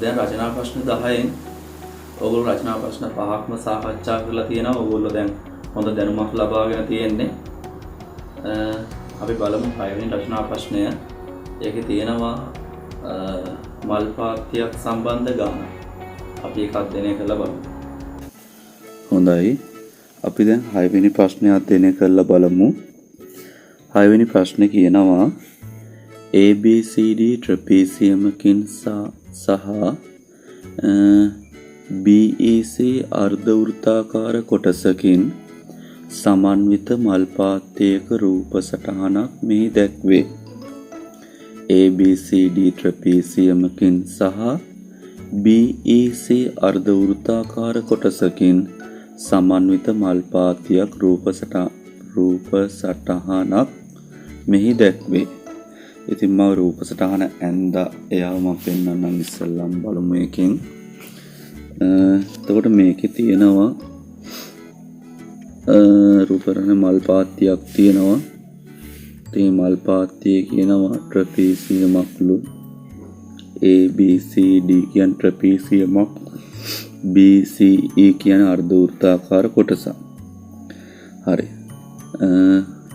දැන් රචනා ප්‍රශ්න 10න් ඔයගොල්ලෝ රචනා ප්‍රශ්න 5ක්ම සාකච්ඡා කරලා තියෙනවා. ඔයගොල්ලෝ දැන් හොඳ දැනුමක් ලබාගෙන තියෙන්නේ. අපි බලමු 6 වෙනි රචනා ප්‍රශ්නය. ඒකේ තියෙනවා මල් පාත්තියක් සම්බන්ධ ගාන. අපි ඒක අධ්‍යයනය කරලා බලමු. හොඳයි. අපි දැන් 6 වෙනි ප්‍රශ්නය අධ්‍යයනය කරලා බලමු. 6 වෙනි ප්‍රශ්නේ කියනවා ABCD trapeziumකින් සහ BEC අර්ධ වෘත්තාකාර කොටසකින් සමන්විත මල් පාත්‍යයක රූප සටහනක් මෙහි දැක්වේ. ABCD trapeziumකින් සහ BEC අර්ධ වෘත්තාකාර කොටසකින් සමන්විත මල් පාත්‍යයක් රූප සටහනක් මෙහි දැක්වේ. ඉතින් මම රූප සටහන ඇඳා එයාව මම පෙන්වන්නම් ඉස්සෙල්ලම බලමු එකෙන්. එතකොට මේකේ තියෙනවා රූපරණ මල් පාත්තියක් තියෙනවා. ඉතින් මල් පාත්තියේ කියනවා ට්‍රපීසියමක්ලු. ABCD කියන ට්‍රපීසියමක්, BCE කියන අර්ධ වෘත්තාකාර කොටසක්. හරි.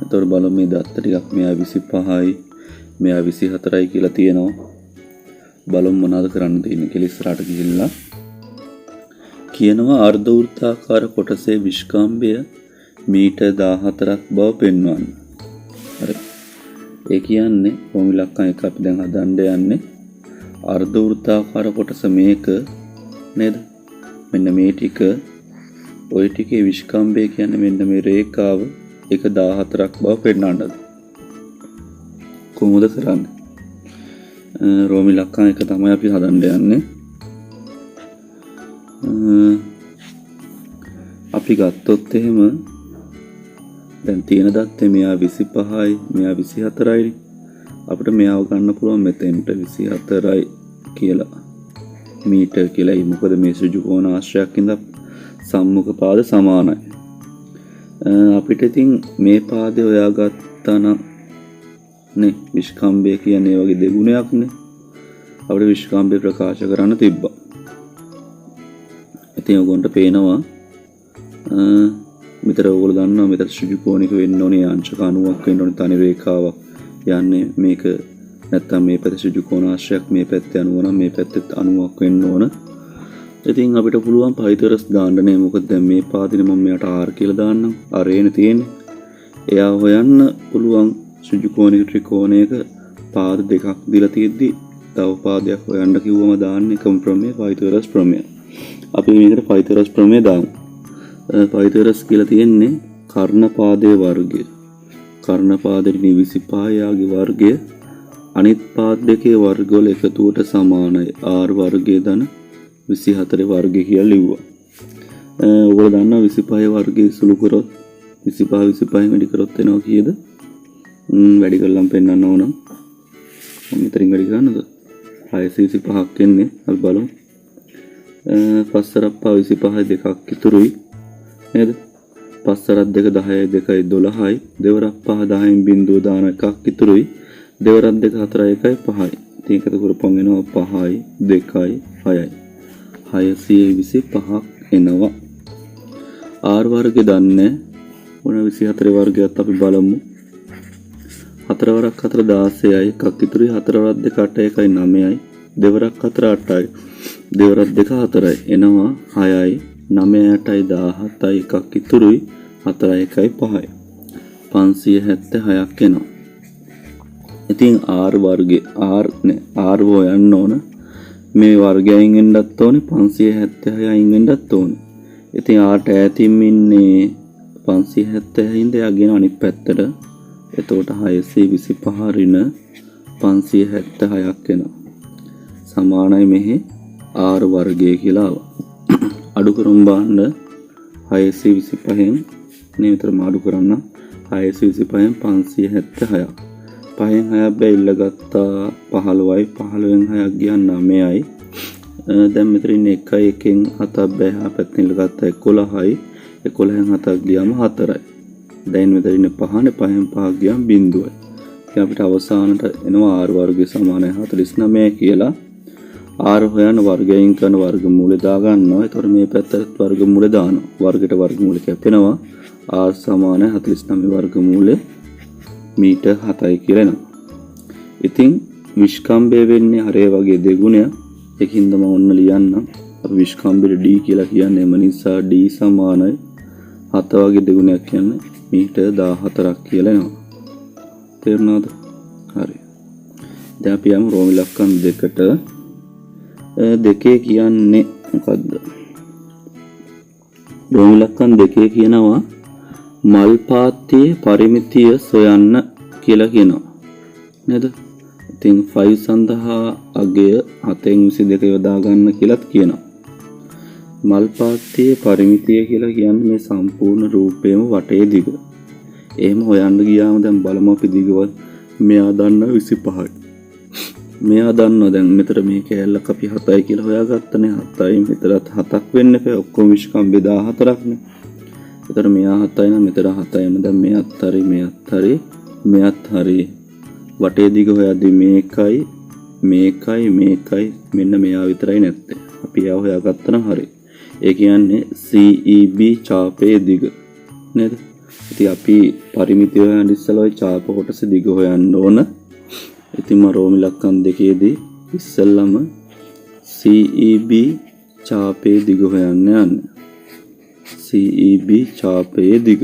එතකොට බලමු මේ දත්ත ටිකක් මෙයා 25යි මෙයා 24යි කියලා තියෙනවා. බලමු මොනවද කරන්න තියෙන්නේ කියලා ඉස්සරහට ගිහිල්ලා කියනවා අර්ධ වෘත්තාකාර කොටසේ විස්කම්භය මීටර් 14ක් බව පෙන්වන්න. හරි. ඒ කියන්නේ කොහොම ඉලක්කම් එක අපි දැන් හදන්න යන්නේ අර්ධ වෘත්තාකාර කොටස මේක නේද? මෙන්න මේ ටික ওই ටිකේ විස්කම්භය කියන්නේ මෙන්න මේ රේඛාව 1.14ක් බව පෙන්වන්නද? කොහොමද කරන්නේ? රෝම ඉලක්කම් එක තමයි අපි හදන්න යන්නේ. අපි ගත්තොත් එහෙම දැන් තියෙන දත්තේ මෙයා 25යි මෙයා 24යි. අපිට මෙයාව ගන්න පුළුවන් මෙතෙන්ට 24යි කියලා මීටර් කියලා. ඒ මොකද මේ සෘජු කෝණ ආශ්‍රයක් ඉඳලා සම්මුඛ පාද සමානයි. අපිට ඉතින් මේ පාදේ හොයාගත්තා නම් නේ විස්කම්භය කියන්නේ වගේ දෙගුණයක් නේ. අපිට විස්කම්භය ප්‍රකාශ කරන්න තිබ්බා. ඉතින් ඔයගොන්ට පේනවා මෙතන ඔයගොල්ලෝ දන්නවා මෙතන සෘජු කෝණික වෙන්න ඕනේ අංශක 90ක් වෙන්න ඕනේ තනි රේඛාවක් යන්නේ මේක. නැත්තම් මේ පැත්තේ සෘජු කෝණ ආශ්‍රයක් මේ පැත්තේ 90 නම් මේ පැත්තේ 90ක් වෙන්න ඕන. ඉතින් අපිට පුළුවන් පයිතගොරස් දාන්න නේ. මොකද දැන් මේ පාදෙනේ මම මෙයාට R කියලා දාන්නම්. R එනේ තියෙන්නේ. එයා හොයන්න පුළුවන් සෘජු කෝණික ත්‍රිකෝණයක පාද දෙකක් දීලා තියෙද්දි තව පාදයක් හොයන්න කිව්වම දාන්නේ එකම ප්‍රමේය පයිතගොරස් ප්‍රමේය. අපි මේකට පයිතගොරස් ප්‍රමේය දාමු. පයිතගොරස් කියලා තියෙන්නේ කර්ණ පාදයේ වර්ගය. කර්ණ පාදෙට 25 යාගේ වර්ගය අනිත් පාද දෙකේ වර්ගවල එකතුවට සමානයි. R වර්ගය ධන 24 වර්ගය කියලා ලිව්වා. ඔයගොල්ලෝ දන්නවා 25 වර්ගය සුළු කරොත් 25 වැඩි කරොත් එනවා කීයද? වැඩි කරලම් පෙන්නන්න ඕන. මම මෙතනින් වැඩි කරන්නද? 625ක් එන්නේ. අපි බලමු. 5 රප්පා 25 දෙකක් ඉතුරුයි නේද? 5 රත් 2 10යි 2යි 12යි. දෙවරක් 5 10න් බිංදුව දාන එකක් ඉතුරුයි. දෙවරක් 2 4යි 1යි 5යි. ඉතින් එකතු කරපුවම එනවා 5යි 2යි 6යි. 625ක් එනවා. R වර්ගය දන්නේ මොන 24 වර්ගයත් අපි බලමු. 4 වරක් 4 16යි එකක් ඉතුරුයි. 4 වරක් 2 8යි 1යි 9යි. දෙවරක් 4 8යි. දෙවරක් 2 4යි එනවා 6යි 9යි 8යි 17යි එකක් ඉතුරුයි. 4යි 1යි 5යි. 576ක් එනවා. ඉතින් R වර්ගය R හොයන්න ඕන. මේ වර්ගයෙන් එන්නත් ඕනේ 576යින් වෙන්නත් ඕනේ. ඉතින් R ඈතින් ඉන්නේ 576 ඉඳ යගෙන අනිත් පැත්තට. එතකොට 625 ඍණ 576ක් එනවා. සමානයි මෙහි R වර්ගය කියලා ආවා. අඩු කරමු බලන්න 625න් නේ විතර මාඩු කරන්න 625න් 576ක්. 5න් 6ක් බැවිල්ල ගත්තා 15යි 15න් 6ක් ගියා 9යි. දැන් මෙතන ඉන්නේ 1යි 1න් 7ක් බැහැ පැත්තෙන් ඉල්ල ගත්තා 11යි 11න් 7ක් ගියාම 4යි. දැන් මෙතන ඉන්නේ 5නේ 5න් 5ක් ගියාම බිංදුවයි. ඉතින් අපිට අවසානට එනවා R වර්ගය සමානයි 49 කියලා. R හොයන වර්ගයෙන් කරන වර්ගමූලය දා ගන්නවා. ඒතකොට මේ පැත්තට වර්ගමූලය දානවා. වර්ගයට වර්ගමූලය කැපෙනවා. R සමාන 49 වර්ගමූලය මීටර් 7යි කියලා එනවා. ඉතින් විස්කම්භය වෙන්නේ හරය වගේ දෙගුණයක්. ඒකින්ද මම ඔන්න ලියන්නම්. අපි විස්කම්භයට D කියලා කියන්නේ එම නිසා D සමානයි 7 වගේ දෙගුණයක් කියන්නේ මීටර් 14ක් කියලා එනවා. තේරුණාද? හරි. දැන් අපි යමු රෝම ඉලක්කම් දෙකට. දෙකේ කියන්නේ මොකද්ද? රෝම ඉලක්කම් දෙකේ කියනවා මල් පාත්තියේ පරිමිතිය සොයන්න කියලා කියනවා. නේද? ඉතින් 5 සඳහා අගය 7/22 යොදා ගන්න කියලාත් කියනවා. මල් පාත්තියේ පරිමිතිය කියලා කියන්නේ මේ සම්පූර්ණ රූපයේම වටේ දිග. එහෙම හොයන්න ගියාම දැන් බලමු අපි දිගවත් මෙයා දන්නා 25යි. මෙයා දන්නවා දැන් මෙතන මේ කෑල්ලක් අපි 7යි කියලා හොයාගත්තනේ. 7යි මෙතනත් 7ක් වෙන්න එපා. ඔක්කොම විස්කම්භය 14ක්නේ. එතන මෙයා 7යි නම් මෙතන 7යිම දැන් මෙයත් හරි මෙයත් හරි. වටේ දිග හොයද්දී මේකයි මෙන්න මෙයා විතරයි නැත්තේ. අපි එයා හොයාගත්තා නම් හරි. ඒ කියන්නේ CEB ඡාපයේ දිග නේද? ඉතින් අපි පරිමිතිය හොයන්න ඉස්සෙල්ලා ওই ඡාප කොටස දිග හොයන්න ඕන. ඉතින් මම රෝම ඉලක්කම් දෙකේදී ඉස්සෙල්ලාම CEB ඡාපයේ දිග හොයන්න යන්නේ. CEB ඡාපයේ දිග.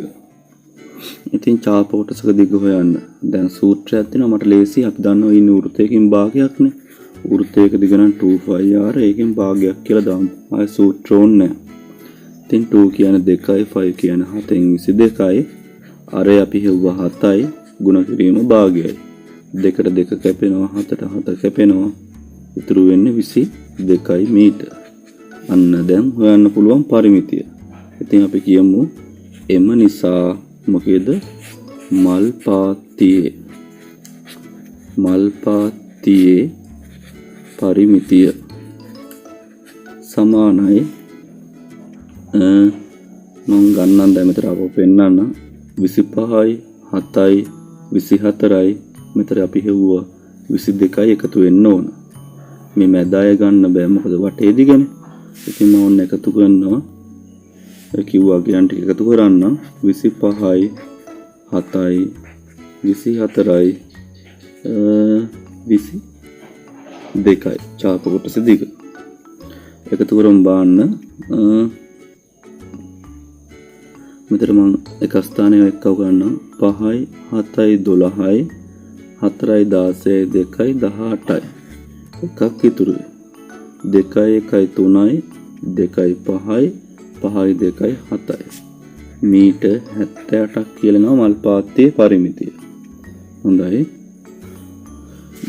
ඉතින් ඡාප කොටසක දිග හොයන්න. දැන් සූත්‍රයක් තියෙනවා මට ලේසි. අපි දන්නවා ඉන්නේ වෘත්තයකින් භාගයක්නේ. වෘත්තයක දිග නම් 2πr ඒකෙන් භාගයක් කියලා දාමු. ආයේ සූත්‍ර ඕනේ නැහැ. ඉතින් 2 කියන්නේ 2යි 5 කියන්නේ 7/22යි. අර අපි හෙව්වා 7යි ගුණ කිරීම භාගයයි. 2ට 2 කැපෙනවා 7ට 7 කැපෙනවා. ඉතුරු වෙන්නේ 22යි මීටර. අන්න දැන් හොයන්න පුළුවන් පරිමිතිය. ඉතින් අපි කියමු එම නිසා මොකේද මල් පාත්තියේ පරිමිතිය සමානයි මම ගන්නම් දැන් මෙතන අපෝ පෙන්නන්න 25යි 7යි 24යි මෙතන අපි හෙව්වා 22යි එකතු වෙන්න ඕන. මේ මැදාය ගන්න බෑ මොකද වටේ දිගනේ. ඉතින් මම ඔන්න එකතු කරනවා. කිව්වා කියන ටික එකතු කරන්න 25යි 7යි 24යි 22යි ඡාප කොටස දිග එකතු කරමු බාන්න. මෙතන මම එක ස්ථානයක එක්කව ගන්නම් 5යි 7යි 12යි 4යි 16යි 2යි 18යි එකක් ඉතුරුයි 2යි 1යි 3යි 2යි 5යි 5යි 2යි 7යි මීටර් 78ක් කියලානවා මල් පාත්තියේ පරිමිතිය. හොඳයි.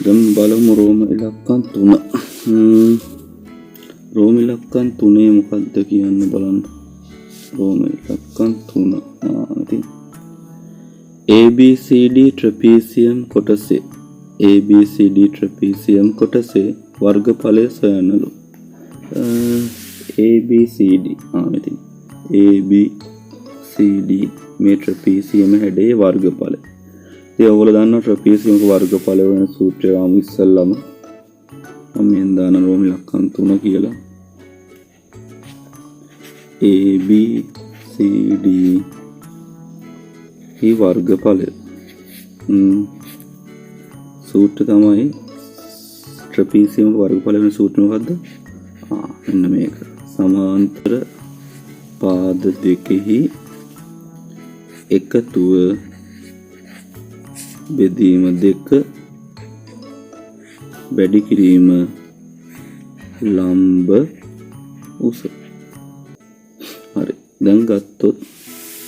දැන් බලමු රෝම ඉලක්කම් 3. රෝම ඉලක්කම් 3 මොකක්ද කියන්න බලන්න. රෝම ඉලක්කම් 3. ඉතින් ABCD ට්‍රපීසියම් කොටසේ වර්ගඵලය සොයන්නලු. ABCD ඉතින් ABCD මේ ට්‍රපීසියම හැඩේ වර්ගඵලය. ඉතින් ඔයගොල්ලෝ දන්නවා ට්‍රපීසියමක වර්ගඵලය වෙන සූත්‍රය ආව ඉස්සල්ලාම මම මෙන් දාන රෝම ඉලක්කම් 3 කියලා. ABCD ही वर्गඵලය සූත්‍ර තමයි ට්‍රපීසියමක වර්ගඵලය වෙන සූත්‍ර මොකද්ද? මෙන්න මේක. සමාන්තර පාද දෙකෙහි එකතුව බෙදීම 2 වැඩි කිරීම ලම්බ උස. හරි. දැන් ගත්තොත්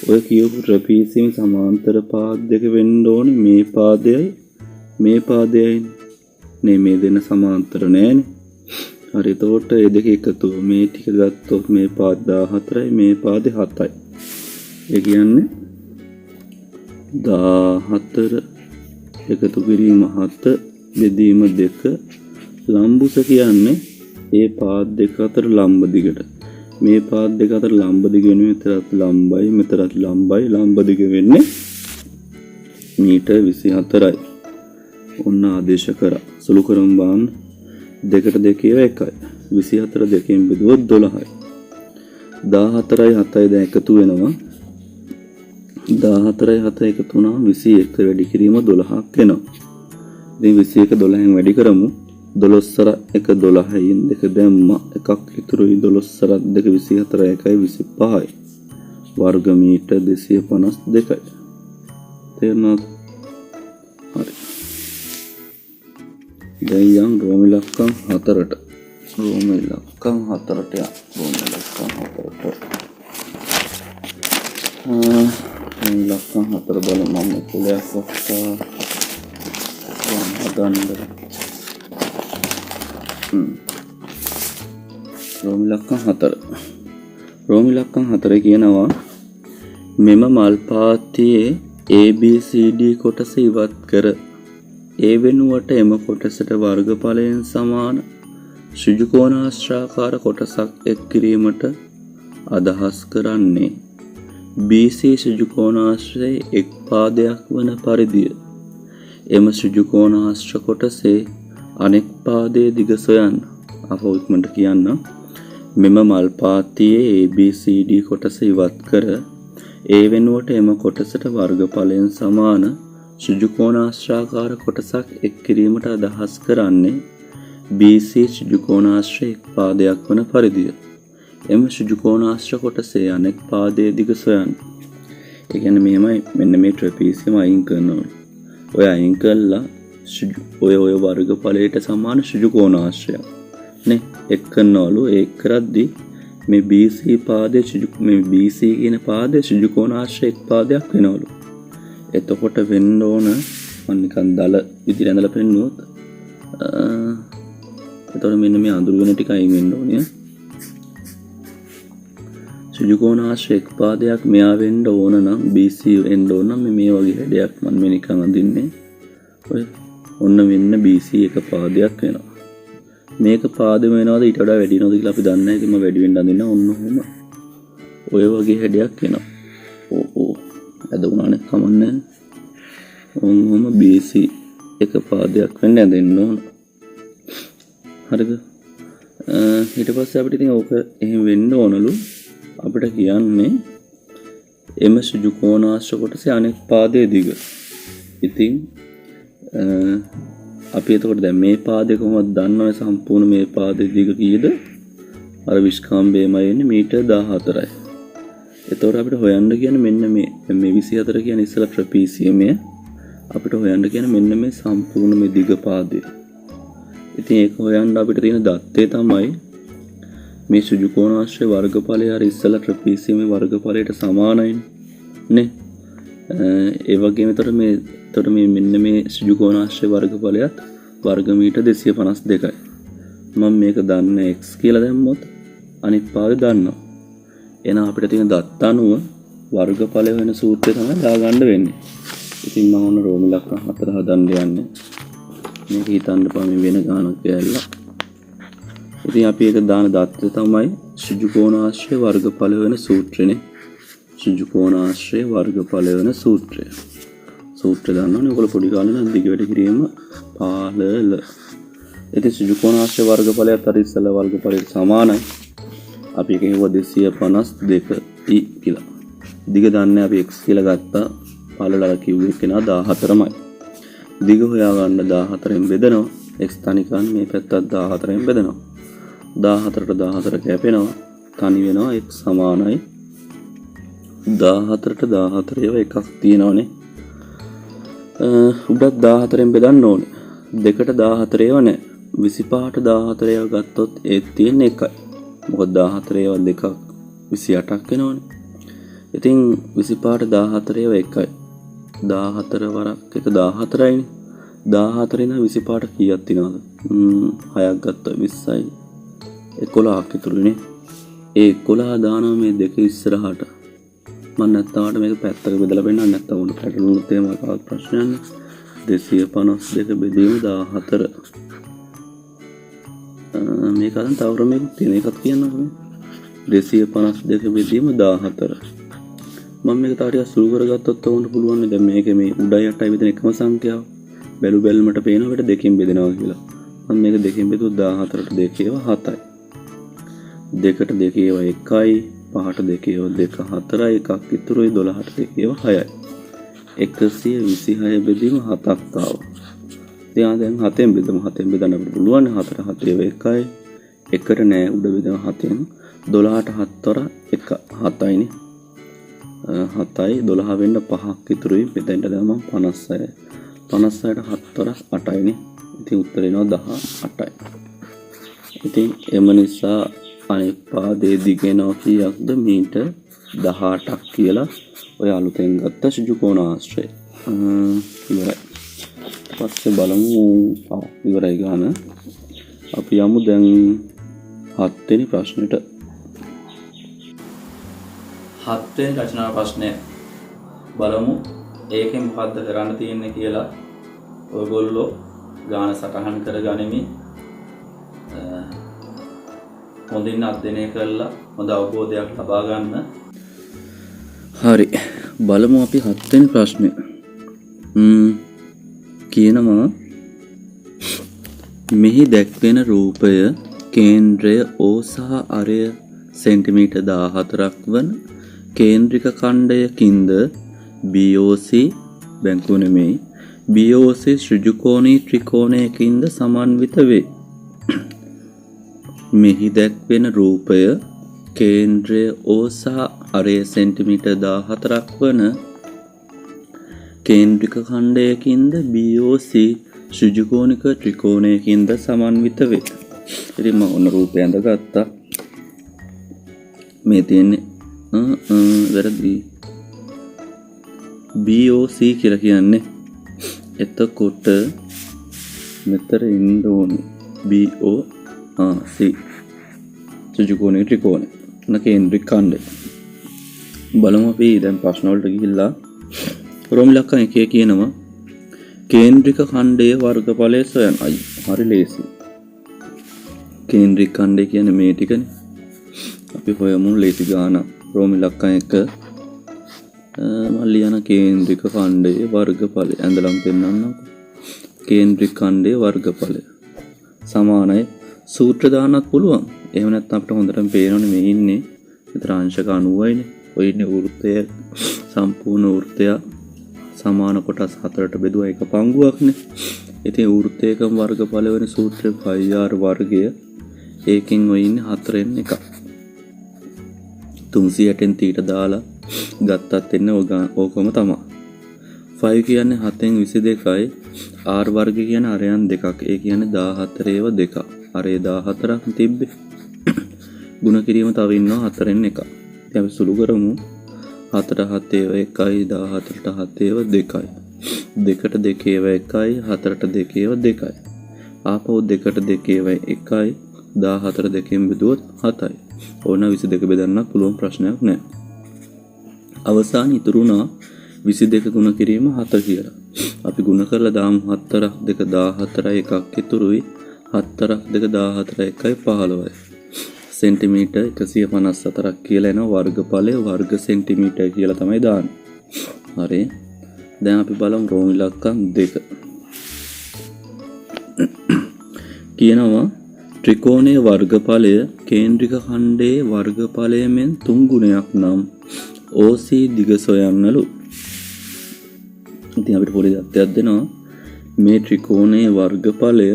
ඔය කියපු ට්‍රපීසියම සමාන්තර පාද දෙක වෙන්න ඕනේ මේ පාදයයි නේ මේ දෙන්න සමාන්තර නෑනේ. හරි. එතකොට මේ දෙක එකතු මේ ටික ගත්තොත් මේ පාද 14යි මේ පාදේ 7යි. ඒ කියන්නේ 14 එකතු කිරීම 7 බෙදීම 2 ලම්බුස කියන්නේ ඒ පාද දෙක අතර ලම්බ දිගට. මේ පාද දෙක අතර ලම්බ දිග වෙනුවෙන් මෙතරත් ලම්බයි මෙතරත් ලම්බයි ලම්බ දිග වෙන්නේ මීටර් 24යි. ඔන්න ආදේශ කරා. සුළු කරමු බලන්න. 2ට 2 1යි. 24 2කින් බෙදුවොත් 12යි. 14යි 7යි දැන් එකතු වෙනවා. 14යි 7 එකතු වුණාම 21 වැඩි කිරීම 12ක් එනවා. ඉතින් 21 12න් වැඩි කරමු. 12 සර 1 12යින් 2 දැම්මා. එකක් ඉතුරුයි 12 සර 2 24 1යි 25යි. වර්ග මීටර් 252යි. තේරුණාද? හරි. දැන් යම් රෝම ඉලක්කම් 4ට. රෝම ඉලක්කම් 4ට යම්. රෝම ඉලක්කම් 4ට. ඉලක්කම් 4 බලමු මම කුලයක් වස්තා හදන්න. රෝම ඉලක්කම් 4. රෝම ඉලක්කම් 4 කියනවා මෙම මල් පාත්තියේ ABCD කොටස ඉවත් කර ඒ වෙනුවට එම කොටසට වර්ගඵලයෙන් සමාන ඍජු කෝණාශ්‍රාකාර කොටසක් එක් කිරීමට අදහස් කරන්නේ BC ඍජු කෝණාශ්‍රයේ එක් පාදයක් වන පරිදිය. එම ඍජු කෝණාශ්‍ර කොටසේ අනෙක් පාදයේ දිග සොයන්න. අපෝ ඉක්මනට කියන්න. මෙම මල් පාත්තියේ ABCD කොටස ඉවත් කර ඒ වෙනුවට එම කොටසට වර්ගඵලයෙන් සමාන ඍජු කෝණාශ්‍රාකාර කොටසක් එක් කිරීමට අදහස් කරන්නේ BC ඍජු කෝණාශ්‍රයේ එක් පාදයක් වන පරිදිය. එම ඍජු කෝණාශ්‍ර කොටසේ අනෙක් පාදයේ දිග සොයන්න. ඒ කියන්නේ මෙහෙමයි මෙන්න මේ ට්‍රපීසියම අයින් කරනවා. ඔය අයින් කළා ඔය වර්ගඵලයට සමාන ඍජු කෝණාශ්‍රයක් නේ එක් කරනවලු. ඒක කරද්දී මේ BC පාදයේ මේ BC කියන පාදයේ ඍජු කෝණාශ්‍රය එක් පාදයක් වෙනවලු. එතකොට වෙන්න ඕන මම නිකන් දල විදිහට ඇඳලා පෙන්නුවොත් එතකොට මෙන්න මේ අඳුර වෙන ටික අයින් වෙන්න ඕනේ. ඍජු කෝණාශ්‍රය එක් පාදයක් මෙයා වෙන්න ඕන නම් BC වෙන්න ඕන නම් මේ වගේ හැඩයක් මම මේ නිකන් අඳින්නේ. ඔය ඔන්න වෙන්න BC එක පාදයක් වෙනවා. මේක පාදෙම වෙනවද ඊට වඩා වැඩි වෙනවද කියලා අපි දන්නේ නැහැ. ඉතින් මම වැඩි වෙන්න අඳින්න ඔන්න ඔහොම. ඔය වගේ හැඩයක් එනවා. ඕ අද උනානේ කමන්නේ. ඔහොම BC එක පාදයක් වෙන්න ඇඳෙන්න ඕන. හරිද? ඊට පස්සේ අපිට ඉතින් ඕක එහෙම වෙන්න ඕනලු. අපිට කියන්නේ එම ඍජු කෝණාශ්‍ර කොටසේ අනෙක් පාදයේ දිග. ඉතින් අපි එතකොට දැන් මේ පාදේ කොහොමද දන්නවනේ සම්පූර්ණ මේ පාදේ දිග කීයද? අර විස්කම්බේමයි එන්නේ මීටර් 14යි. එතකොට අපිට හොයන්න කියන්නේ මෙන්න මේ 24 කියන්නේ ඉස්සලා ට්‍රපීසියමය. අපිට හොයන්න කියන්නේ මෙන්න මේ සම්පූර්ණ මේ දිග පාදය. ඉතින් ඒක හොයන්න අපිට තියෙන දත්තේ තමයි මේ ඍජු කෝණාශ්‍රයේ වර්ගඵලය අර ඉස්සලා ට්‍රපීසියමේ වර්ගඵලයට සමානයි නේ. ඒ වගේම එතකොට මේ මෙන්න මේ ඍජු කෝණාශ්‍රයේ වර්ගඵලයත් වර්ග මීටර් 252යි. මම මේක දන්නේ x කියලා දැම්මොත් අනිත් පාදේ දන්නවා. එහෙනම් අපිට තියෙන දත්ත අනුව වර්ගඵලය වෙන සූත්‍රය තමයි දාගන්න වෙන්නේ. ඉතින් මම ඔන්න රෝම ඉලක්කම් 4 හදන්න යන්නේ. මේක හිතන්න බෑ මේ වෙන ගානක් කියලා. ඉතින් අපි ඒක දාන දත්තය තමයි ඍජු කෝණාශ්‍රයේ වර්ගඵල වෙන සූත්‍රනේ. ඍජු කෝණාශ්‍රයේ වර්ගඵල වෙන සූත්‍රය. සූත්‍රය දන්නවනේ ඔයගොල්ලෝ පොඩි කාලේ නම් දිග වැඩි කිරීම පාලල. ඉතින් ඍජු කෝණාශ්‍රයේ වර්ගඵලයත් අර ඉස්සලා වර්ගඵලයට සමානයි. අපි ඒක හෙව්වා 252 කියලා. දිග දන්නේ අපි x කියලා ගත්තා. පාලලලා කිව්වේ කෙනා 14මයි. දිග හොයාගන්න 14න් බෙදනවා. x තනිකන් මේ පැත්තත් 14න් බෙදනවා. 14ට 14 කැපෙනවා. තනි වෙනවා x සමානයි 14ට 14 ඒවා එකක් තියෙනවනේ. උඩත් 14න් බෙදන්න ඕනේ. දෙකට 14 ඒවා නැහැ. 25ට 14 ඒවා ගත්තොත් ඒත් තියෙන්නේ එකයි. මොකද 14 ඒවා දෙකක් 28ක් වෙනවනේ. ඉතින් 25ට 14 ඒවා එකයි. 14 වරක් එක 14යිනේ. 14 ඉඳන් 25ට කීයක් තියෙනවද? 6ක් ගත්තා 20යි. 11ක් ඉතුරුනේ. ඒ 11 දානවා මේ දෙක ඉස්සරහට. මම නැත්තවට මේක පැත්තක බෙදලා පෙන්නන්න නැත්තම් උඩ පැටලුනොත් එහෙම කවදාවත් ප්‍රශ්නයක් නෑ. 252 බෙදීම 14. මේක අතන තව ක්‍රමයක තියෙන එකක් කියන්නකෝ. 252 බෙදීම 14. මම මේක තව ටිකක් සුළු කරගත්තොත් උන්ට පුළුවන් නේ. දැන් මේකේ මේ උඩයි යටයි බෙදෙන එකම සංඛ්‍යාව. බැලු බැලමට පේනවා අපිට දෙකෙන් බෙදෙනවා කියලා. මේක දෙකෙන් බෙදුවොත් 14ට 2 ඒවා 7යි. 2ට 2 ඒවා 1යි. 5ට 2 ඒවා 2 4යි. එකක් ඉතුරුයි. 12ට 2 ඒවා 6යි. 126 බෙදීම 7ක් ආවා. ඉතින් දැන් 7ෙන් බෙදමු. 7ෙන් බෙදන්න අපිට පුළුවන්. 4 7 ඒවා 1යි. 1ට නෑ උඩ බෙදන 7ෙන්. 12ට 7 තොර 1 7යිනේ. 7යි 12 වෙන්න 5ක් ඉතුරුයි. මෙතෙන්ට දාමු 56යි. 56ට 7 තොර 8යිනේ. ඉතින් උත්තර එනවා 18යි. ඉතින් එම නිසා අනෙක් පාදයේ දිගෙනවා කීයක්ද මීටර් 18ක් කියලා ඔය අලුතෙන් ගත්ත ඍජු කෝණාශ්‍රය. ඉවරයි. පස්සේ බලමු ඉවරයි ගාන. අපි යමු දැන් 7 වෙනි ප්‍රශ්නෙට. 7 වෙනි රචනා ප්‍රශ්නය බලමු. ඒකෙන් මොකද්ද කරන්න තියෙන්නේ කියලා ඔයගොල්ලෝ ගාන සටහන් කරගනිමින් හොඳින් අධ්‍යයනය කරලා හොඳ අවබෝධයක් ලබා ගන්න. හරි. බලමු අපි 7 වෙනි ප්‍රශ්නය. කියනවා මෙහි දැක්වෙන රූපය කේන්ද්‍රය O සහ අරය සෙන්ටිමීටර් 14ක් වන කේන්ද්‍රික ඛණ්ඩයකින්ද BOC බැංකුව නෙමෙයි BOC ඍජුකෝණී ත්‍රිකෝණයකින්ද සමන්විත වේ. මෙහි දැක්වෙන රූපය කේන්ද්‍රය O සහ අරය සෙන්ටිමීටර් 14ක් වන කේන්ද්‍රික ඛණ්ඩයකින්ද BOC ඍජුකෝණික ත්‍රිකෝණයකින්ද සමන්විත වේ. ඉතින් මම ඔන්න රූපය අඳගත්තා. මේ තියෙන්නේ වැරදි. BOC කියලා කියන්නේ. එතකොට මෙතර ඉන්න ඕනේ BOC ඍජුකෝණික ත්‍රිකෝණය. න කේන්ද්‍රික ඛණ්ඩය. බලමු අපි දැන් ප්‍රශ්න වලට ගිහිල්ලා රෝම ඉලක්කම් එකේ කියනවා කේන්ද්‍රික ඛණ්ඩයේ වර්ගඵලය සොයන්න. හරි ලේසි. කේන්ද්‍රික ඛණ්ඩය කියන්නේ මේ ටිකනේ. අපි හොයමු ලේසි ගාන. රෝම ඉලක්කම් එක මම ලියන කේන්ද්‍රික ඛණ්ඩයේ වර්ගඵලය ඇඳලම් පෙන්නන්නකො. කේන්ද්‍රික ඛණ්ඩයේ වර්ගඵලය සමානයි සූත්‍ර දාන්නත් පුළුවන්. එහෙම නැත්නම් අපිට හොඳටම පේනවනේ මේ ඉන්නේ විතර අංශක 90යිනේ. ඔය ඉන්නේ වෘත්තය සම්පූර්ණ වෘත්තය සමාන කොටස් 4ට බෙදුවා එක පංගුවක්නේ. ඉතින් වෘත්තයකම වර්ගඵල වෙන සූත්‍රය πr වර්ගය. ඒකෙන් ඔය ඉන්නේ 4න් එකක්. 360න් තීට දාලා ගත්තත් එන්නේ ඕකම තමයි. 5 කියන්නේ 7න් 22යි. r වර්ග කියන්නේ අරයන් දෙකක්. ඒ කියන්නේ 14 ඒවා දෙකක්. අරේ 14ක් තිබ්බේ. ගුණ කිරීම තව ඉන්නවා 4න් එකක්. ඉතින් අපි සුළු කරමු. 4ට 7 ඒවා 1යි 14ට 7 ඒවා 2යි. 2ට 2 ඒවා 1යි 4ට 2 ඒවා 2යි. ආපහු 2ට 2 ඒවා 1යි 14 දෙකෙන් බෙදුවොත් 7යි. ඕන 22 බෙදන්නත් පුළුවන් ප්‍රශ්නයක් නැහැ. අවසාන ඉතුරුනා 22 ගුණ කිරීම 7 කියලා. අපි ගුණ කරලා දාමු 4ක් 2 14යි එකක් ඉතුරුයි 4ක් 2 14යි 1යි 15යි. සෙන්ටිමීටර් 154ක් කියලා එන වර්ගඵලය වර්ග සෙන්ටිමීටර් කියලා තමයි දාන්නේ. හරි. දැන් අපි බලමු රෝම ඉලක්කම් 2. කියනවා ත්‍රිකෝණයේ වර්ගඵලය කේන්ද්‍රික ඛණ්ඩයේ වර්ගඵලයෙන් 3 ගුණයක් නම් OC දිග සොයන්නලු. ඉතින් අපිට පොඩි දත්තයක් දෙනවා. මේ ත්‍රිකෝණයේ වර්ගඵලය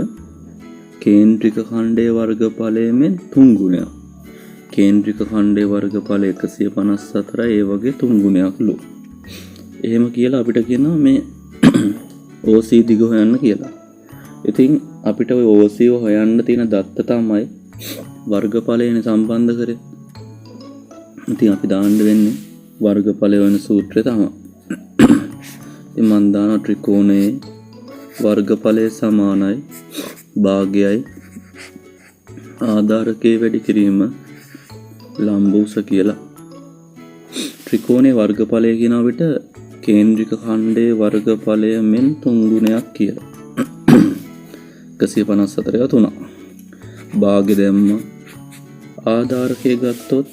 කේන්ද්‍රික ඛණ්ඩයේ වර්ගඵලයෙන් 3 ගුණයක්. කේන්ද්‍රික ඛණ්ඩයේ වර්ගඵලය 154යි ඒ වගේ 3 ගුණයක්ලු. එහෙම කියලා අපිට කියනවා මේ OC දිග හොයන්න කියලා. ඉතින් අපිට ওই OC හොයන්න තියෙන දත්ත තමයි වර්ගඵලයෙන් සම්බන්ධ කරේ. ඉතින් අපි දාන්න වෙන්නේ වර්ගඵලය වෙන සූත්‍රය තමයි. ඉතින් මන් දාන ත්‍රිකෝණයේ වර්ගඵලය සමානයි භාගයයි ආධාරකයේ වැඩි කිරීම ලම්බ උස කියලා. ත්‍රිකෝණයේ වර්ගඵලය කියන විට කේන්ද්‍රික ඛණ්ඩයේ වර්ගඵලය මෙන් 3 ගුණයක් කියලා. 154 3. භාගය දැම්ම ආධාරකයේ ගත්තොත්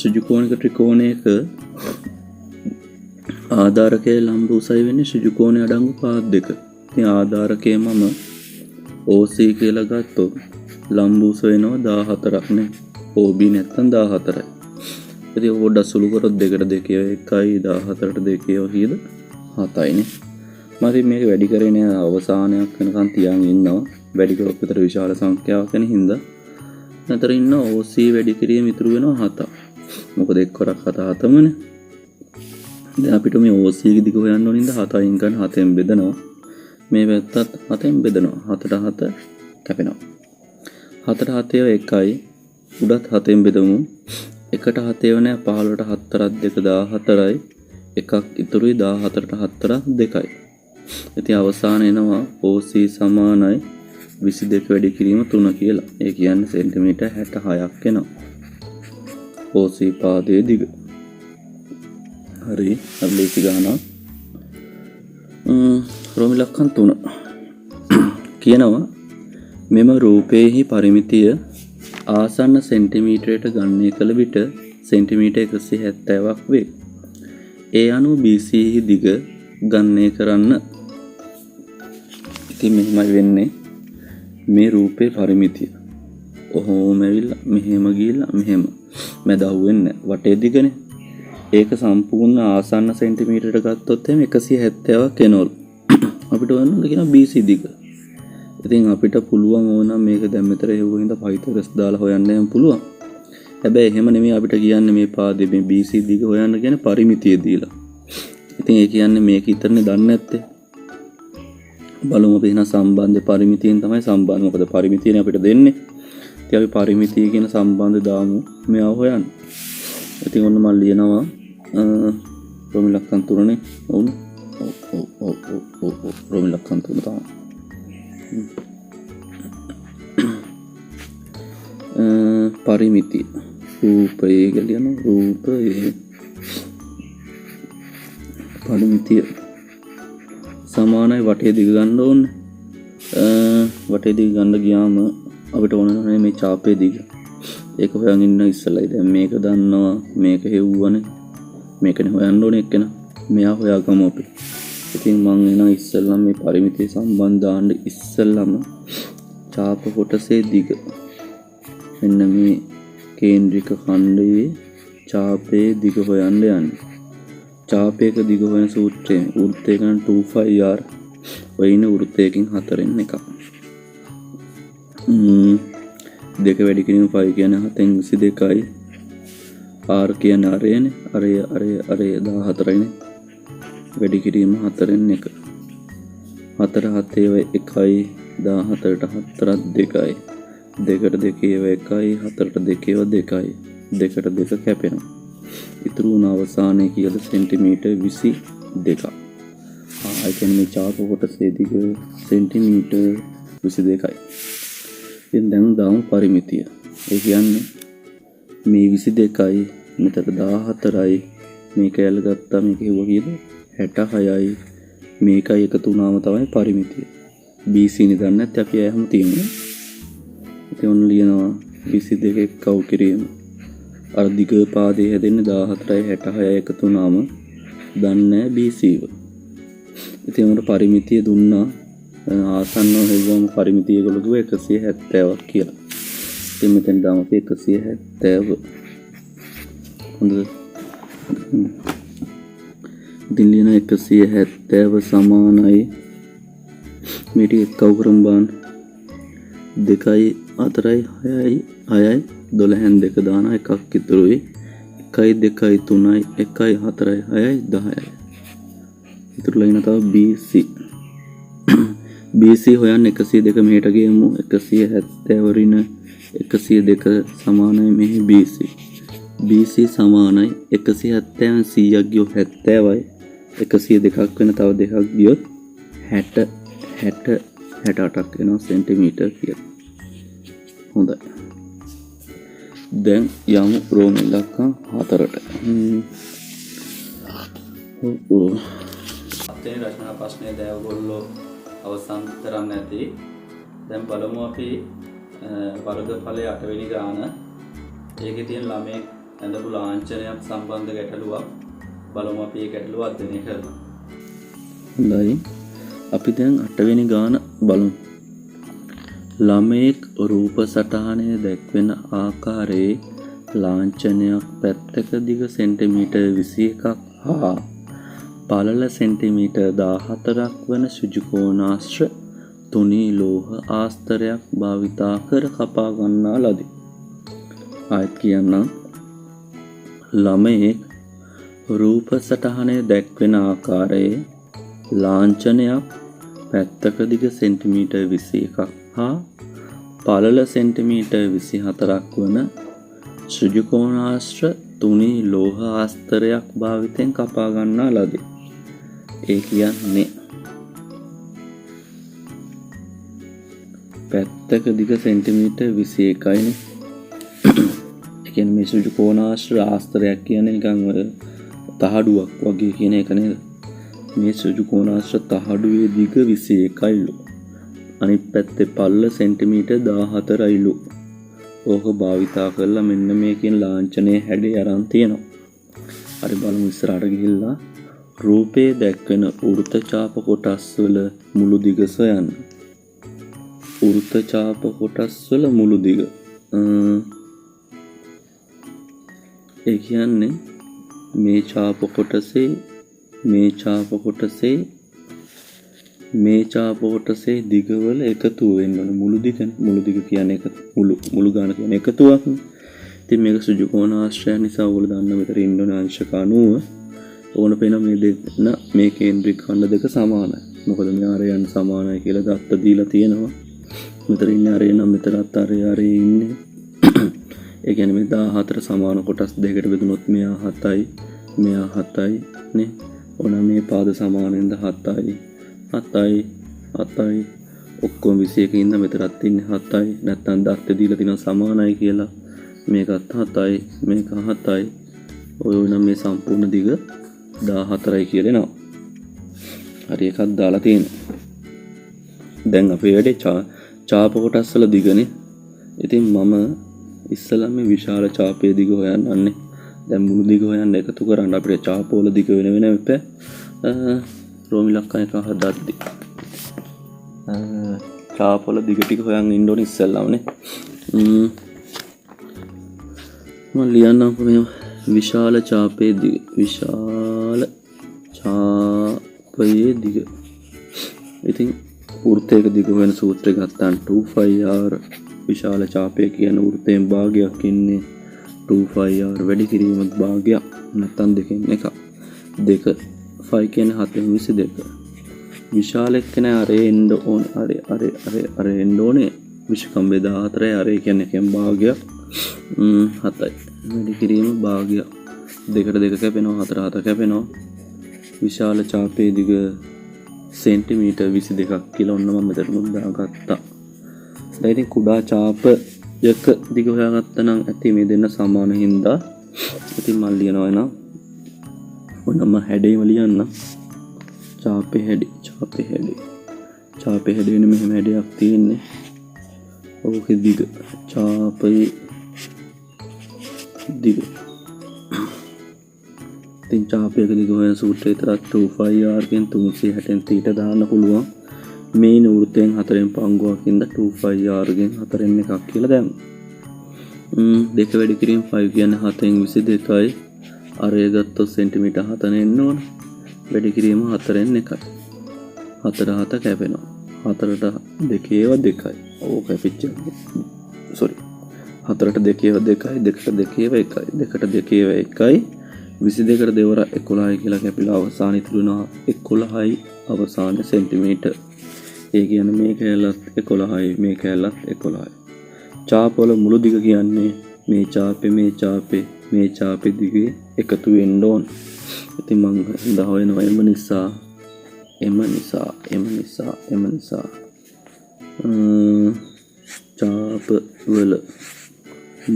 ඍජුකෝණික ත්‍රිකෝණයක ආධාරකයේ ලම්බ උසයි වෙන්නේ ඍජුකෝණයේ අඩංගු පාද දෙක. ඉතින් ආධාරකයේ මම OC කියලා ගත්තොත් ලම්බූස වෙනවා 14ක් නේ. OB නැත්තම් 14යි. ඉතින් ඕක ඩසුළු කරොත් 2ට 2 1යි 14ට 2 කීයද 7යි නේ. මම ඉතින් මේක වැඩි කරේ නෑ අවසානයක් වෙනකන් තියන් ඉන්නවා. වැඩි කරොත් විතර විශාල සංඛ්‍යාවක් වෙන හින්දා නතර ඉන්න OC වැඩි කිරීම ඉතුරු වෙනවා 7ක්. මොකද එක්වරක් 7 7මනේ. දැන් අපිට මේ OC එක දිග හොයන්න ඕන හින්දා 7 අයින් කරන 7ෙන් බෙදනවා. මේ පැත්තත් 7ෙන් බෙදනවා. 7ට 7 කැපෙනවා. 7ට 7 1යි උඩත් 7ෙන් බෙදමු. 1ට 7 වෙන 15ට 4ක් 2 14යි. එකක් ඉතුරුයි 14ට 4ක් 2යි. ඉතින් අවසාන එනවා OC සමානයි 22 වැඩි කිරීම 3 කියලා. ඒ කියන්නේ සෙන්ටිමීටර් 66ක් එනවා. OC පාදයේ දිග. හරි. අපි ලේසි ගන්නවා. රෝමි ලක්ෂණ 3 කියනවා මෙම රූපයේහි පරිමිතිය ආසන්න සෙන්ටිමීටරයට ගණනය කළ විට සෙන්ටිමීටර් 170ක් වේ. ඒ අනුව BC හි දිග ගණනය කරන්න. ඉතින් මෙහෙමයි වෙන්නේ මේ රූපේ පරිමිතිය. ඔහොම ඇවිල්ලා මෙහෙම ගිහිල්ලා මෙහෙම මැද අහුවෙන්නේ වටේ දිගනේ. ඒක සම්පූර්ණ ආසන්න සෙන්ටිමීටරයට ගත්තොත් එimhe 170ක් එනවලු. අපිට ඕන කියන BC දිග. ඉතින් අපිට පුළුවන් ඕන මේක දැන් මෙතන හේවුවින්ද පයිතගස් දාලා හොයන්න යන්න පුළුවන්. හැබැයි එහෙම නෙමෙයි අපිට කියන්නේ මේ පාදයේ මේ BC දිග හොයන්න කියන්නේ පරිමිතිය දීලා. ඉතින් ඒ කියන්නේ මේක ඉතරනේ දන්නේ නැත්තේ. බලමු අපි එහෙනම් සම්බන්ධ පරිමිතියෙන් තමයි සම්බන්ධ. මොකද පරිමිතියනේ අපිට දෙන්නේ. ඉතින් අපි පරිමිතිය කියන සම්බන්ධ දාමු මෙයා හොයන්න. ඉතින් ඔන්න මම ලියනවා රෝමි ලක්ෂණ 3නේ. ඔව් රෝමි ලක්ෂණ 3 තමයි. පරිමිතිය රූපයේ කියන රූපයේ පරිමිතිය සමානයි වටේ දිග ගන්න ඕනේ. වටේ දිග ගන්න ගියාම අපිට ඕන මේ චාපයේ දිග. ඒක හොයන් ඉන්න ඉස්සෙල්ලා දැන් මේක දන්නවා මේක හෙව්වනේ. මේකනේ හොයන්න ඕනේ එක්කන. මෙයා හොයාගමු අපි. ඉතින් මම එන ඉස්සෙල්ලා මේ පරිමිතිය සම්බන්ධ දාන්න ඉස්සෙල්ලාම චාප කොටසේ දිග මෙන්න මේ කේන්ද්‍රික ඛණ්ඩයේ චාපයේ දිග හොයන්න යන්නේ. චාපයක දිග හොයන සූත්‍රයෙන් වෘත්තය ගන්න 2πr වයින් වෘත්තයකින් 4න් එකක්. දෙක වැඩි කිරීම 5 කියන්නේ 7න් 22යි. r කියන්නේ අරයනේ. අරය 14යිනේ. වැඩි කිරීම 4න් 1. 4 7 1යි 14ට 4ක් 2යි. 2ට 2 1යි 4ට 2 2යි. 2ට 2 කැපෙනවා. ඉතුරු වුණ අවසානයේ කීයද සෙන්ටිමීටර් 22ක්. ඒ කියන්නේ මේ චාප කොටසේ දිග සෙන්ටිමීටර් 22යි. ඉතින් දැන් දාමු පරිමිතිය. ඒ කියන්නේ මේ 22යි මෙතන 14යි මේ කැල ගත්තා මේක හෙව්වා කීයද 66යි මේකයි එකතු වුණාම තමයි පරිමිතිය. BC නේ දන්නේ නැත්නම් අපි අයහම තියෙන්නේ. ඉතින් ඔන්න ලියනවා 22 කව් කිරීම. අර දිග පාදේ හැදෙන්නේ 14යි 66යි එකතු වුණාම දන්නේ BC ව. ඉතින් උන්ට පරිමිතිය දුන්නා ආසන්නව හෙව්වම පරිමිතිය ඒගොල්ලෝ දුව 170ක් කියලා. ඉතින් මෙතෙන් දාමු අපි 170. හොඳද? ඉතින් ලියන 170 සමානයි මේටි එක්කව කරමු බලන්න. 2යි 4යි 6යි 6යි 12න් 2 දාන එකක් ඉතුරුයි. 1යි 2යි 3යි 1යි 4යි 6යි 10යි. ඉතුරුලා ඉන්න තව BC. BC හොයන්න 102 මෙහෙට ගියමු. 170 වරින 102 සමානයි මෙහි BC. BC සමානයි 170 100ක් ගියොත් 70යි. 102ක් වෙන තව දෙකක් ගියොත් 68ක් වෙනවා සෙන්ටිමීටර් කියලා. හොඳයි. දැන් යමු රෝම ඉලක්කම් 4ට. අපේ රචනා ප්‍රශ්නය දැන් ඔයගොල්ලෝ අවසන් කරන්න ඇති. දැන් බලමු අපි වර්ගඵලයේ 8 වෙනි ගාන. ඒකේ තියෙන ළමයේ ඇඳපු ලාංඡනයක් සම්බන්ධ ගැටලුවක්. බලමු අපි ඒ ගැටලුව අධ්‍යයනය කරලා. හොඳයි. අපි දැන් 8 වෙනි ගාන බලමු. ළමයෙක් රූප සටහනේ දැක්වෙන ආකාරයේ ලාංඡනයක් පැත්තක දිග සෙන්ටිමීටර් 21ක් හා පළල සෙන්ටිමීටර් 14ක් වන ඍජුකෝණාශ්‍ර තුනී ලෝහ ආස්තරයක් භාවිතා කර කපා ගන්නා ලදී. ආයත් කියන්නම්. ළමයෙක් රූප සටහනේ දැක්වෙන ආකාරයේ ලාංඡනයක් පැත්තක දිග සෙන්ටිමීටර් 21ක් හා පළල සෙන්ටිමීටර් 24ක් වන ඍජුකෝණාශ්‍ර තුනී ලෝහ ආස්තරයක් භාවිතයෙන් කපා ගන්නා ලදී. ඒ කියන්නේ පැත්තක දිග සෙන්ටිමීටර් 21යි නේ. ඒ කියන්නේ මේ ඍජුකෝණාශ්‍ර ආස්තරයක් කියන්නේ නිකන් තහඩුවක් වගේ කියන එක නේද? මේ ඍජුකෝණාශ්‍ර තහඩුවේ දිග 21යිලු. අනිත් පැත්තේ පළල සෙන්ටිමීටර් 14යිලු. ඕක භාවිතා කරලා මෙන්න මේ කියන ලාංඡනයේ හැඩය අරන් තියෙනවා. හරි බලමු ඉස්සරහට ගිහිල්ලා රූපේ දැක්වෙන වෘත්ත ඡාප කොටස් වල මුළු දිග සොයන්න. වෘත්ත ඡාප කොටස් වල මුළු දිග. ඒ කියන්නේ මේ ඡාප කොටසේ මේ ඡාප කොටසේ දිගවල එකතු වෙන්න ඕන. මුළු දිග කියන්නේ එක මුළු ගාන කියන්නේ එකතුවක්. ඉතින් මේක ඍජුකෝණාශ්‍රය නිසා ඔයගොල්ලෝ දන්න මෙතන ඉන්න ඕන අංශක 90. ඕන පේන මේ දෙන්න මේ කේන්ද්‍රික ඛණ්ඩ දෙක සමානයි. මොකද මේ ආරයන් සමානයි කියලා දත්ත දීලා තියෙනවා. මෙතන ඉන්නේ ආරය නම් මෙතනත් ආරය ඉන්නේ. ඒ කියන්නේ මේ 14 සමාන කොටස් දෙකකට බෙදුනොත් මෙයා 7යි මෙයා 7යි නේ. ඕන මේ පාද සමානෙන්ද 7යි 7යි ඔක්කොම 21 ඉඳන් මෙතනත් ඉන්නේ 7යි. නැත්තම් දත්ත දීලා තියෙනවා සමානයි කියලා. මේකත් 7යි මේක 7යි. ඔය නම් මේ සම්පූර්ණ දිග 14යි කියලා එනවා. හරි එකක් දාලා තියෙනවා. දැන් අපේ වැඩේ ඡාප කොටස් වල දිගනේ. ඉතින් මම ඉස්සෙල්ලා මේ විශාල ඡාපයේ දිග හොයන්නන්නේ. දැන් මුළු දිග හොයන්න එකතු කරන්න අපිට ඡාප වල දිග වෙන එපා. රෝමි ලක්කන එක හදද්දි. ඡාප වල දිග ටික හොයන් ඉන්න ඕනේ ඉස්සෙල්ලාමනේ. මම ලියන්නම් මේ විශාල ඡාපයේ දිග. ඉතින් වෘත්තයක දිග වෙන සූත්‍රය ගත්තාම 2πr විශාල ඡාපය කියන වෘත්තයෙන් භාගයක් ඉන්නේ 2πr වැඩි කිරීමත් භාගයක් නැත්නම් දෙකෙන් එකක්. 2 5 කියන්නේ 7/22. විශාල එක්කනේ අරේ එන්න ඕන අර එන්න ඕනේ. විශකම්බේ 14යි අරේ කියන්නේ එකෙන් භාගයක් 7යි. වැඩි කිරීම භාගයක්. 2කට 2 කැපෙනවා 4 7 කැපෙනවා. විශාල ඡාපයේ දිග සෙන්ටිමීටර් 22ක් කියලා ඔන්න මම මෙතන දාගත්තා. දැන් ඉතින් කුඩා ඡාපයක දිග හොයාගත්තා නම් ඇති මේ දෙන්න සමාන හින්දා ඉතින් මම ලියනවා එනවා. ඔන්න මම හැඩේම ලියන්න. ඡාපේ හැඩේ වෙන මෙහෙම හැඩයක් තියෙන්නේ. ඕකේ දිග ඡාපයේ දිග. ඉතින් ඡාපයක දිග හොයන සූත්‍රය විතරක් 2πr කියන 360න් තීට දාන්න පුළුවන්. මේ වෘත්තයෙන් 4න් පංගුවකින්ද 2πr ගෙන් 4න් එකක් කියලා දැම්මා. දෙක වැඩි කිරීම 5 කියන්නේ 7න් 22යි. අරය ගත්තොත් සෙන්ටිමීටර් 7 එන්න ඕන. වැඩි කිරීම 4න් එකයි. 4 7 කැපෙනවා. 4ට 2ව 2යි. ඕක කැපිච්චා. සෝරි. 4ට 2ව 2යි 2ට 2ව 1යි 2ට 2ව 1යි 22කට දෙවර 11යි කියලා කැපිලා අවසාන ඉතුරුනවා 11යි අවසාන සෙන්ටිමීටර්. ඒ කියන්නේ මේ කැලලත් 11යි මේ කැලලත් 11යි. ඡාප වල මුළු දිග කියන්නේ මේ ඡාපේ දිගේ එකතු වෙන්න ඕන. ඉතින් මම හඳා හොයනවා එම නිසා ඡාප වල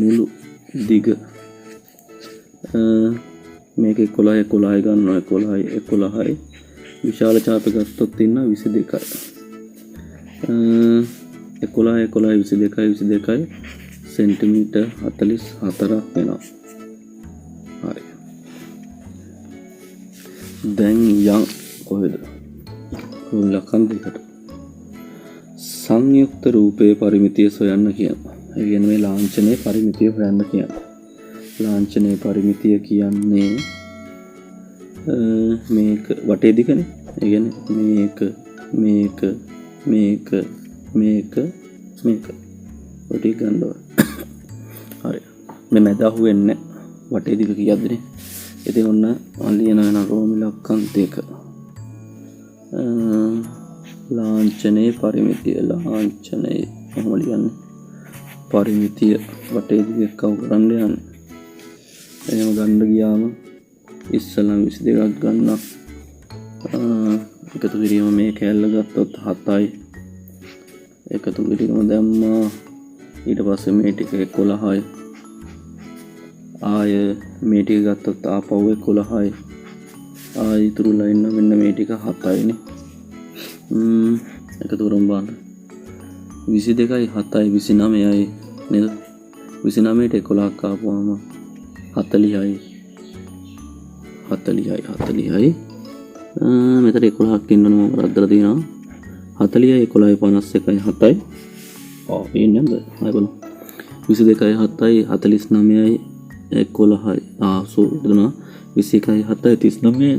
මුළු දිග මේක 11 ගන්නවා 11යි විශාල ඡාප ගත්තොත් ඉන්න 22යි 22යි සෙන්ටිමීටර් 44ක් වෙනවා. හරි. දැන් යම් කොහෙද? ලකන් දෙකට සංයුක්ත රූපයේ පරිමිතිය සොයන්න කියනවා. ඒ කියන්නේ මේ ලාංඡනයේ පරිමිතිය හොයන්න කියනවා. ලාංඡනයේ පරිමිතිය කියන්නේ මේක වටේ දිගනේ. ඒ කියන්නේ මේක වටේ ගන්නවා. හරි. මේ මැද අහුවෙන්නේ වටේ දිග කීයක්දනේ? ඉතින් ඔන්න ලියන වෙන රෝම ඉලක්කම් දෙක. ලාංඡනයේ පරිමිතිය කොහොම ලියන්නේ? පරිමිතිය වටේ දිග කව කරන්න යන්නේ. එහෙම ගන්න ගියාම ඉස්සලම 22ක් ගන්න. එකතු කිරීම මේ කැල්ල ගත්තොත් 7යි. එකතු කිරීම දැම්මා. ඊට පස්සේ මේ ටික 11යි. ආය මේ ටික ගත්තොත් ආපහු 11යි. ආය ඉතුරුලා ඉන්න මෙන්න මේ ටික 7යිනේ. එකතු කරමු බලන්න. 22යි 7යි 29යි නේද? 29ට 11ක් ආපුවම 40යි. මෙතන 11ක් ඉන්නවනේ මම රද්දලා තියෙනවා. 40යි 11යි 51යි 7යි. ඉන්නේ නැද්ද? ආය බලමු. 22යි 7යි 49යි 11යි. සූදුනා 21යි 7යි 39යි 39යි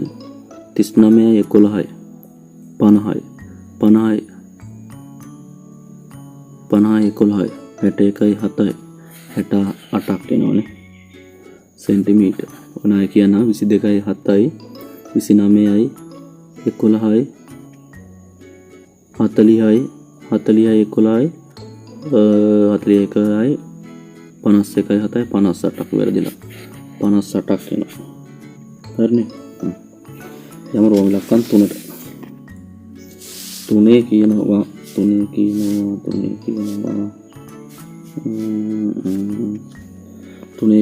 11යි 50යි 11යි 61යි 7යි 68ක් එනවනේ සෙන්ටිමීටර්. ඔනයි කියනවා 22යි 7යි 29යි 11යි 40යි 11යි 41යි 51යි 7යි 58ක් වැරදිලා 58ක් එනවා. හරිනේ. යමු රෝම ඉලක්කම් 3ට. 3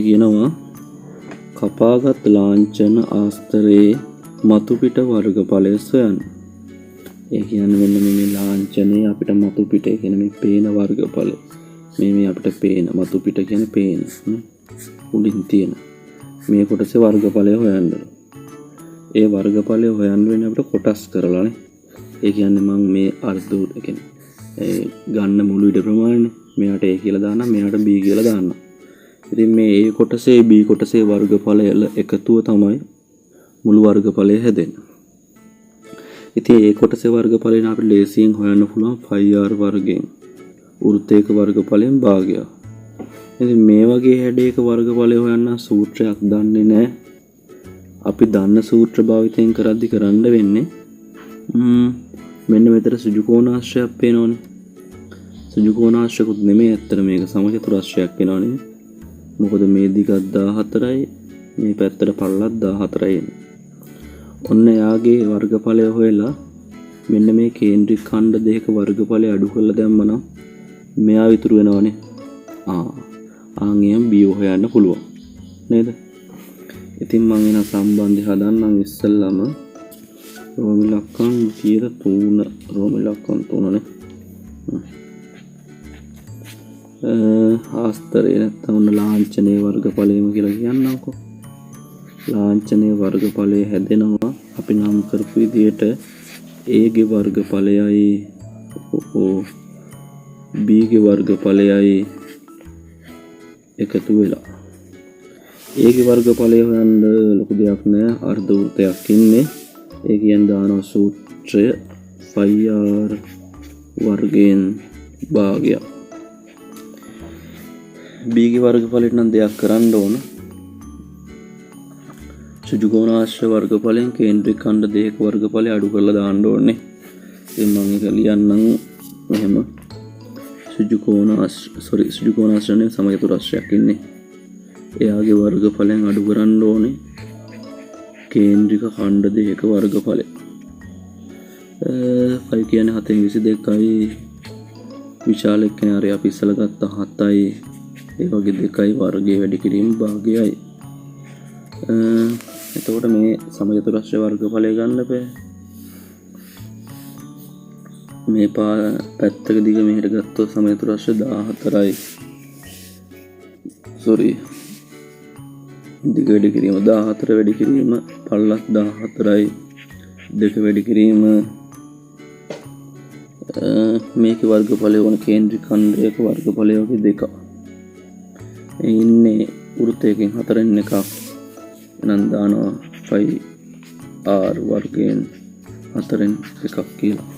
කියනවා කපාගත් ලාංඡන ආස්තරයේ මතු පිට වර්ගඵලය සොයන්න. ඒ කියන්නේ මෙන්න මේ ලාංඡනයේ අපිට මතු පිට කියන මේ පේන වර්ගඵලය. මේ අපිට පේන මතු පිට කියන්නේ පේන උඩින් තියෙන මේ කොටසේ වර්ගඵලය හොයන්න. ඒ වර්ගඵලය හොයන්න වෙන්නේ අපිට කොටස් කරලානේ. ඒ කියන්නේ මම මේ අර්ධ ගන්න මුළු ඉඩ ප්‍රමාණය මෙයාට A කියලා දානවා, මෙයාට B කියලා දානවා. ඉතින් මේ A කොටසේ B කොටසේ වර්ගඵලය එකතුව තමයි මුළු වර්ගඵලය හැදෙන්නේ. ඉතින් A කොටසේ වර්ගඵලයෙන් අපිට ලේසියෙන් හොයන්න පුළුවන් 5R වර්ගයෙන් වෘත්තයක වර්ගඵලයෙන් භාගය. ඉතින් මේ වගේ හැඩයක වර්ගඵලය හොයන්න සූත්‍රයක් දන්නේ නැහැ. අපි දන්න සූත්‍ර භාවිතයෙන් කරද්දි කරන්න වෙන්නේ මෙන්න මෙතන සුජුකෝණාශ්‍රයක් පේනවනේ. සුජුකෝණාශ්‍රකුත් නෙමෙයි ඇත්තට මේක සමචතුරාශ්‍රයක් වෙනවනේ. මොකද මේ දිගත් 14යි මේ පැත්තට පළලත් 14යි එන්නේ. ඔන්න යාගේ වර්ගඵලය හොයලා මෙන්න මේ කේන්ද්‍රික ඛණ්ඩ දෙකක වර්ගඵලය අඩු කරලා දැම්මනම් මෙයා ඉතුරු වෙනවනේ. ආන්ගෙන් B හොයන්න පුළුවන් නේද? ඉතින් මම එන සම්බන්ධය හදන්නම් ඉස්සෙල්ලාම රෝම ඉලක්කම් කීයද? 3 රෝම ඉලක්කම් 3නේ. ආස්තරේ නැත්නම් ලාංඡනයේ වර්ගඵලයම කියලා කියන්නම්කෝ. ලාංඡනයේ වර්ගඵලය හැදෙනවා අපි නම් කරපු විදිහට A ගේ වර්ගඵලයයි B ගේ වර්ගඵලයයි එකතු වෙලා. A ගේ වර්ගඵලය හොයන්න ලොකු දෙයක් නෑ. අර්ධ වෘත්තයක් ඉන්නේ. ඒ කියන්නේ දානවා සූත්‍රය 5R වර්ගයෙන් භාගයක්. B ගේ වර්ගඵලයට නම් දෙයක් කරන්න ඕන. සුජුකෝණාශ්‍ර වර්ගඵලයෙන් කේන්ද්‍රික ඛණ්ඩ දෙකක වර්ගඵලය අඩු කරලා දාන්න ඕනේ. ඉතින් මම ඒක ලියන්නම් මෙහෙම. සුජුකෝණාශ්‍රනේ සමචතුරාශ්‍රයක් ඉන්නේ. එයාගේ වර්ගඵලයෙන් අඩු කරන්න ඕනේ කේන්ද්‍රික ඛණ්ඩ දෙකක වර්ගඵලය. 5 කියන්නේ 722යි විශාල එක්කනේ අර අපි ඉස්සලා ගත්ත 7යි ඒ වගේ 2යි වර්ගයේ වැඩි කිරීම භාගයයි. එතකොට මේ සමචතුරාශ්‍ර වර්ගඵලය ගන්න බෑ. මේ පැත්තක දිග මෙහෙට ගත්තොත් සමචතුරාශ්‍ර 14යි. දිග වැඩි කිරීම 14 වැඩි කිරීම පළලක් 14යි. දෙක වැඩි කිරීම මේකේ වර්ගඵලය වන කේන්ද්‍රික ඛණ්ඩයක වර්ගඵලය වගේ දෙකක්. ඉන්නේ වෘත්තයකින් හතරෙන් එකක් එනම් දානවා පයි r වර්ගයෙන් හතරෙන් එකක් කියලා.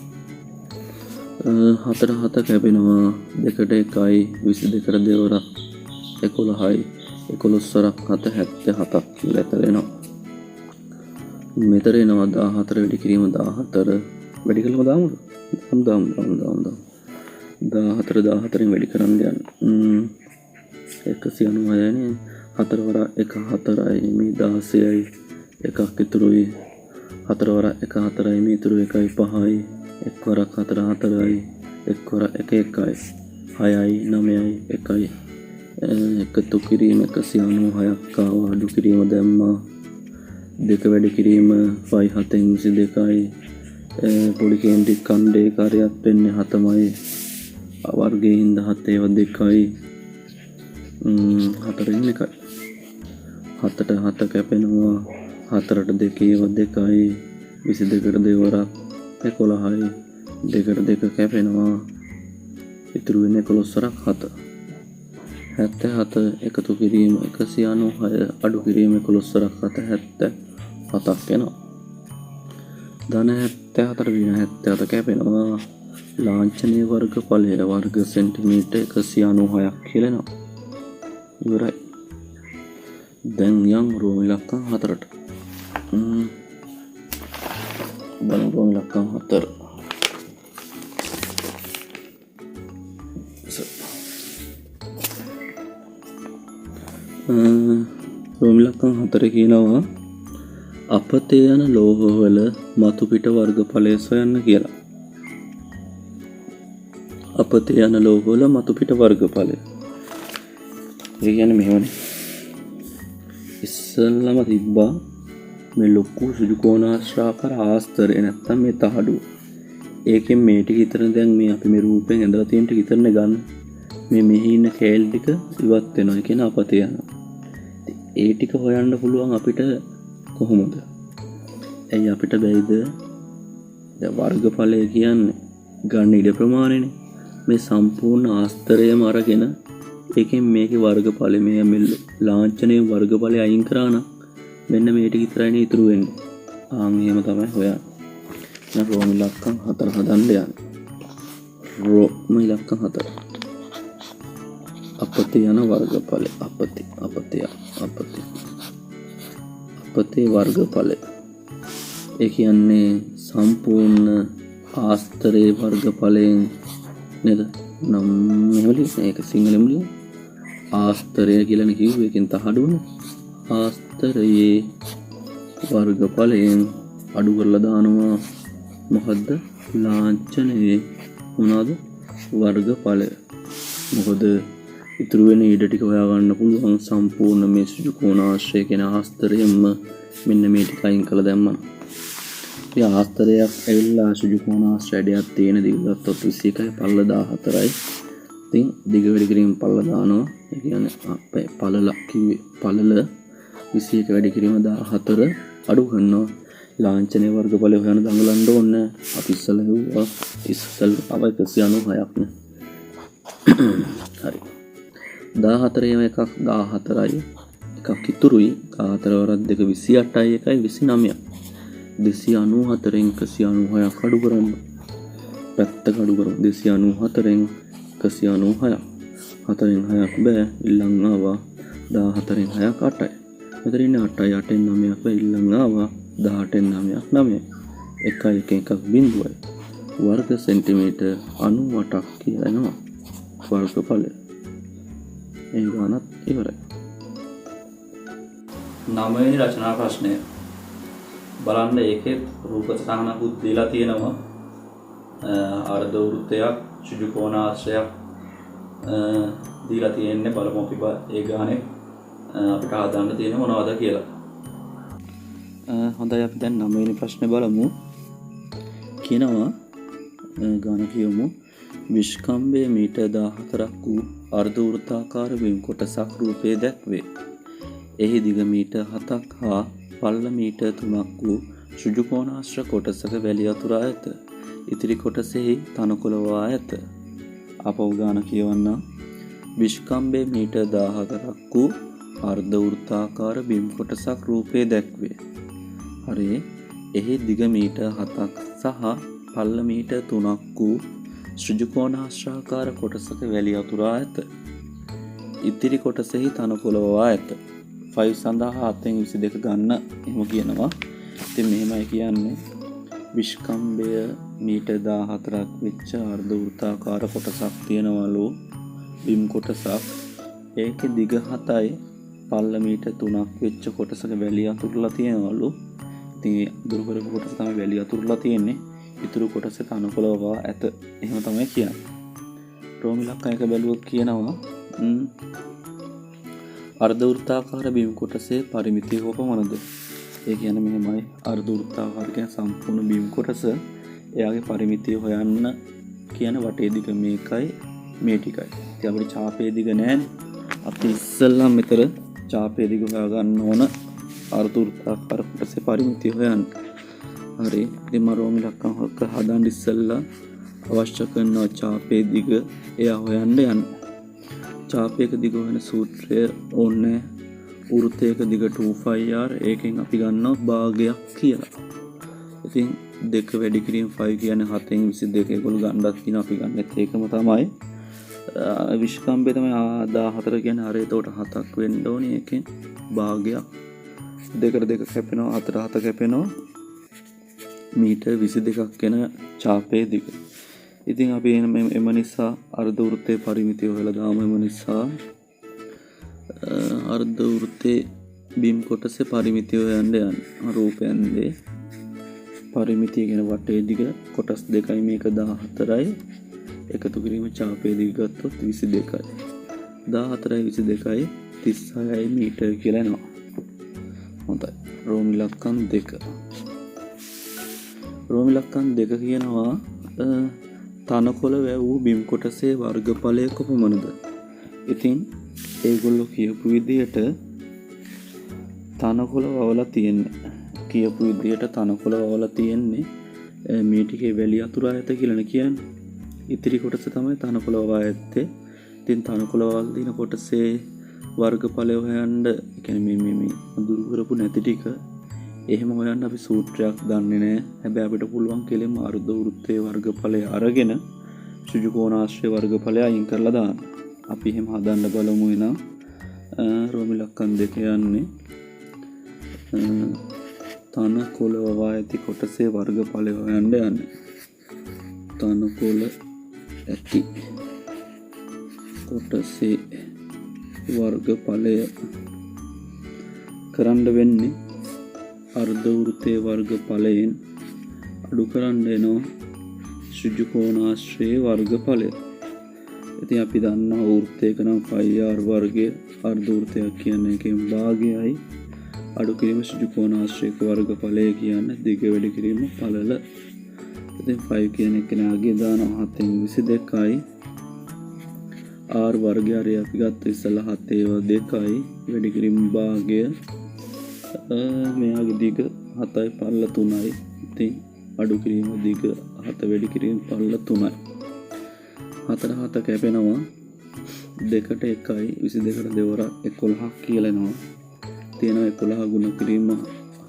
4 7 කැපෙනවා 2ට 1යි 22ට දෙවරක් 11යි 11 වරක් 7 77ක් කියලා ඇතලෙනවා. මෙතන එනවා 14 වැඩි කිරීම 14 වැඩි කළම දාමුද? දාමු 14 14න් වැඩි කරන්න යන්න. 196 නේ 4 වර 1 4යි මේ 16යි එකක් ඉතුරුයි 4 වර 1 4යි මේ ඉතුරු 1යි 5යි 1 වරක් 4 4යි 1 වර 1 1යි 6යි 9යි 1යි එකතු කිරීම 196ක් ආවා. අඩු කිරීම දැම්මා 2 වැඩි කිරීම 5 7න් 22යි. පොඩි කේන්ද්‍රික ඛණ්ඩයේ කාර්යයක් වෙන්නේ 7යි. වර්ගයෙන් 17 ඒවා 2යි 4න් 1යි. 7ට 7 කැපෙනවා 4ට 2 ඒවා 2යි 22ට දෙවරක් 11යි 2ට 2 කැපෙනවා ඉතුරු වෙන්නේ 11 වරක් 7 77 එකතු කිරීම 196 අඩු කිරීම 11 වරක් 7 77ක් එනවා. ධන 74 වින 77 කැපෙනවා ලාංඡනීය වර්ගඵලය වර්ග සෙන්ටිමීටර් 196ක් කියලා එනවා. ඉවරයි. දැන් යම් රෝම ඉලක්කම් 4ට. බලමු රෝම ඉලක්කම් 4. රෝම ඉලක්කම් 4 කියනවා අපතේ යන ලෝහවල මතු පිට වර්ගඵලය සොයන්න කියලා. අපතේ යන ලෝහවල මතු පිට වර්ගඵලය. ඒ කියන්නේ මෙහෙමනේ. ඉස්සල්ලාම තිබ්බා මේ ලොකු සුදු කෝණාශ්‍රාකාර ආස්තරය නැත්තම් මේ තහඩුව. ඒකෙන් මේ ටික විතර දැන් මේ අපි මේ රූපෙන් ඇඳලා තියෙන ටික විතරනේ ගන්න. මේ මෙහි ඉන්න කෑලි ටික ඉවත් වෙනවා. ඒ කියන්නේ අපතේ යනවා. ඒ ටික හොයන්න පුළුවන් අපිට කොහොමද? ඇයි අපිට බැයිද? දැන් වර්ගඵලය කියන්නේ ගන්න ඉඩ ප්‍රමාණයනේ. මේ සම්පූර්ණ ආස්තරයම අරගෙන ඒකෙන් මේකේ වර්ගඵලය මේ ලාංඡනයේ වර්ගඵලය අයින් කරා නම් මෙන්න මේ ටික විතරයිනේ ඉතුරු වෙන්නේ. එහෙම තමයි හොයන්නේ. දැන් රෝම ඉලක්කම් 4 හදන්න යන්නේ. රෝම ඉලක්කම් 4. අපතේ යන වර්ගඵලය අපතේ වර්ගඵලය. ඒ කියන්නේ සම්පූර්ණ ආස්තරයේ වර්ගඵලයෙන් නේද? නම් මෙහෙම ඒක සිංහලෙම ලියමු. ආස්තරය කියලා කිව්වේ ඒකෙන් තහඩුවනේ. ආස්තරයේ වර්ගඵලයෙන් අඩු කරලා දානවා මොකද්ද? ලාංඡනයේ මොනවාද? වර්ගඵලය. මොකද ඉතුරු වෙන ඊට ටික හොයාගන්න පුළුවන් සම්පූර්ණ මේ සුදු කෝණාශ්‍රය කියන ආස්තරයෙන්ම මෙන්න මේ ටික අයින් කළා දැම්මම. ඉතින් ආස්තරයක් ඇවිල්ලා සුදු කෝණාශ්‍රයයක් තියෙන දිගටත් 21යි පළල 14යි. ඉතින් දිග වැඩි කිරීම පළල දානවා. ඒ කියන්නේ පළල කිව්වේ පළල 21 වැඩි කිරීම 14 අඩු කරනවා. ලාංඡනයේ වර්ගඵලය හොයන දඟලන්න ඕනේ. අපි ඉස්සෙල්ලා හෙව්වා. ඉස්සෙල්ලා අවයි 196ක් නේ. හරි. 14 එකක් 14යි එකක් ඉතුරුයි 14 වරක් 2 28යි එකයි 29යි 294න් 196ක් අඩු කරන්න පැත්තක අඩු කරමු 294න් 196ක් 4න් 6ක් බෑ ඉල්ලන් ආවා 14න් 6ක් 8යි මෙතන ඉන්නේ 8යි 8න් 9ක් බෑ ඉල්ලන් ආවා 18න් 9ක් 9යි 1යි 1 එකක් බිඳුවයි වර්ග සෙන්ටිමීටර් 98ක් කියලා එනවා වර්ගඵලය. ඒ ගානත් ඉවරයි. 9 වෙනි රචනා ප්‍රශ්නය. බලන්න ඒකේ රූප සටහනකුත් දීලා තියෙනවා. අර්ධ වෘත්තයක්, සුදු කෝණාශ්‍රයක් දීලා තියෙන්නේ බලමු අපි ඒ ගානේ අපිට හදාන්න තියෙන මොනවද කියලා. හොඳයි අපි දැන් 9 වෙනි ප්‍රශ්නේ බලමු. කියනවා ගාන කියමු. විස්කම්භයේ මීටර් 14ක් වූ අර්ධ වෘත්තාකාර බිම් කොටසක් රූපයේ දැක්වේ. එහි දිග මීටර් 7ක් හා පළල මීටර් 3ක් වූ සුදු කෝණාශ්‍ර කොටසක වැලි අතුරා ඇත. ඉතිරි කොටසෙහි තනකොළ වා ඇත. අපව ගාන කියවන්න. විශ්කම්භයේ මීටර් 14ක් වූ අර්ධ වෘත්තාකාර බිම් කොටසක් රූපයේ දැක්වේ. හරි. එහි දිග මීටර් 7ක් සහ පළල මීටර් 3ක් වූ ශ්‍රීජුකෝණාශ්‍රාකාර කොටසක වැලි අතුරා ඇත. ඉතිරි කොටසෙහි තනකොළ වා ඇත. 5 සඳහා 7/22 ගන්න එහෙම කියනවා. ඉතින් මෙහෙමයි කියන්නේ. විශ්කම්භය මීටර් 14ක් වෙච්ච අර්ධ වෘත්තාකාර කොටසක් තියෙනවලු බිම් කොටසක්. ඒකේ දිග 7යි පළල මීටර් 3ක් වෙච්ච කොටසක වැලි අතුරලා තියෙනවලු. ඉතින් දුරු කරපු කොටස තමයි වැලි අතුරලා තියෙන්නේ. ඉතුරු කොටස තනකොළ වා ඇත. එහෙම තමයි කියන්නේ. රෝමි ලක්ෂණ එක බැලුවොත් කියනවා අර්ධ වෘත්තාකාර බිම් කොටසේ පරිමිතිය කොපමණද? ඒ කියන්නේ මෙහෙමයි. අර්ධ වෘත්තාකාර කියන සම්පූර්ණ බිම් කොටස එයාගේ පරිමිතිය හොයන්න කියන වටේ දිග මේකයි මේ ටිකයි. ඉතින් අපිට ඡාපයේ දිග නැහැනේ. අපි ඉස්සෙල්ලා මෙතන ඡාපයේ දිග හොයා ගන්න ඕන අර්ධ වෘත්තාකාර කොටසේ පරිමිතිය හොයන්න. හරි. ඉතින් මම රෝමි ලක්ෂණ හොක හදන්න ඉස්සෙල්ලා අවශ්‍ය කරන ඡාපයේ දිග එයා හොයන්න යන්න. ඡාපයක දිග හොයන සූත්‍රය ඕනේ වෘත්තයක දිග 2πr. ඒකෙන් අපි ගන්නවා භාගයක් කියලා. ඉතින් 2 වැඩි කිරීම 5 කියන්නේ 7/22 ඒගොල්ලෝ ගන්නත් කියන අපි ගන්නෙත් ඒකම තමයි. විශ්කම්භය තමයි 14 කියන්නේ හරිය. එතකොට 7ක් වෙන්න ඕනේ. ඒකෙන් භාගයක් 2 කැපෙනවා 4 කැපෙනවා මීටර් 22ක් වෙන ඡාපයේ දිග. ඉතින් අපි එම නිසා අර්ධ වෘත්තයේ පරිමිතිය හොයලා දාමු. එම නිසා අර්ධ වෘත්තයේ බිම් කොටසේ පරිමිතිය හොයන්න යන්න. රූපයන්ගේ පරිමිතිය කියන වටේ දිග කොටස් දෙකයි මේක 14යි. එකතු කිරීම ඡාපයේ දිග ගත්තොත් 22යි. 14යි 22යි 36යි මීටර් කියලා එනවා. හොඳයි. රෝමි ලක්ෂණ 2. රෝමි ලක්ෂණ 2 කියනවා තනකොළ වැවූ බිම් කොටසේ වර්ගඵලය කොපමණද? ඉතින් ඒගොල්ලෝ කියපු විදිහට තනකොළ වවලා තියෙන්නේ මේ ටිකේ වැලි අතුරා ඇත කියලා කියන්නේ. ඉතිරි කොටස තමයි තනකොළ වවා ඇත්තේ. ඉතින් තනකොළ වවලා දින කොටසේ වර්ගඵලය හොයන්න කියන්නේ මේ දුරු කරපු නැති ටික එහෙම හොයන්න අපි සූත්‍රයක් දන්නේ නැහැ. හැබැයි අපිට පුළුවන් කෙලින්ම අර්ධ වෘත්තයේ වර්ගඵලය අරගෙන ශ්‍රීජුකෝණාශ්‍රය වර්ගඵලය අයින් කරලා දාන්න. අපි එහෙම හදන්න බලමු එනවා. රෝමි ලක්ෂණ 2 යන්නේ තනකොළ වවා ඇති කොටසේ වර්ගඵලය හොයන්න යන්නේ. තනකොළ ඇති කොටසේ වර්ගඵලය කරන්න වෙන්නේ අර්ධ වෘත්තයේ වර්ගඵලයෙන් අඩු කරන්න එනවා ශ්‍රීජුකෝණාශ්‍රයේ වර්ගඵලය. ඉතින් අපි දන්නවා වෘත්තයක නම් 5r වර්ගය අර්ධ වෘත්තයක් කියන්නේ එකෙන් භාගයයි. අඩු කිරීම ශ්‍රීජුකෝණාශ්‍රයක වර්ගඵලය කියන්නේ දිග වැඩි කිරීම පළල. ඉතින් 5 කියන එක නාගේ දානවා 7/22යි. r වර්ගය හරි අපි ගත්ත ඉස්සලා 7/2යි වැඩි කිරීම භාගය මෙයාගේ දිග 7යි පළල 3යි. ඉතින් අඩු කිරීම දිග 7 වැඩි කිරීම පළල 3යි. 4 කැපෙනවා 2ට 1යි 22ට දෙවරක් 11ක් කියලා එනවා. තියෙනවා 11 ගුණ කිරීම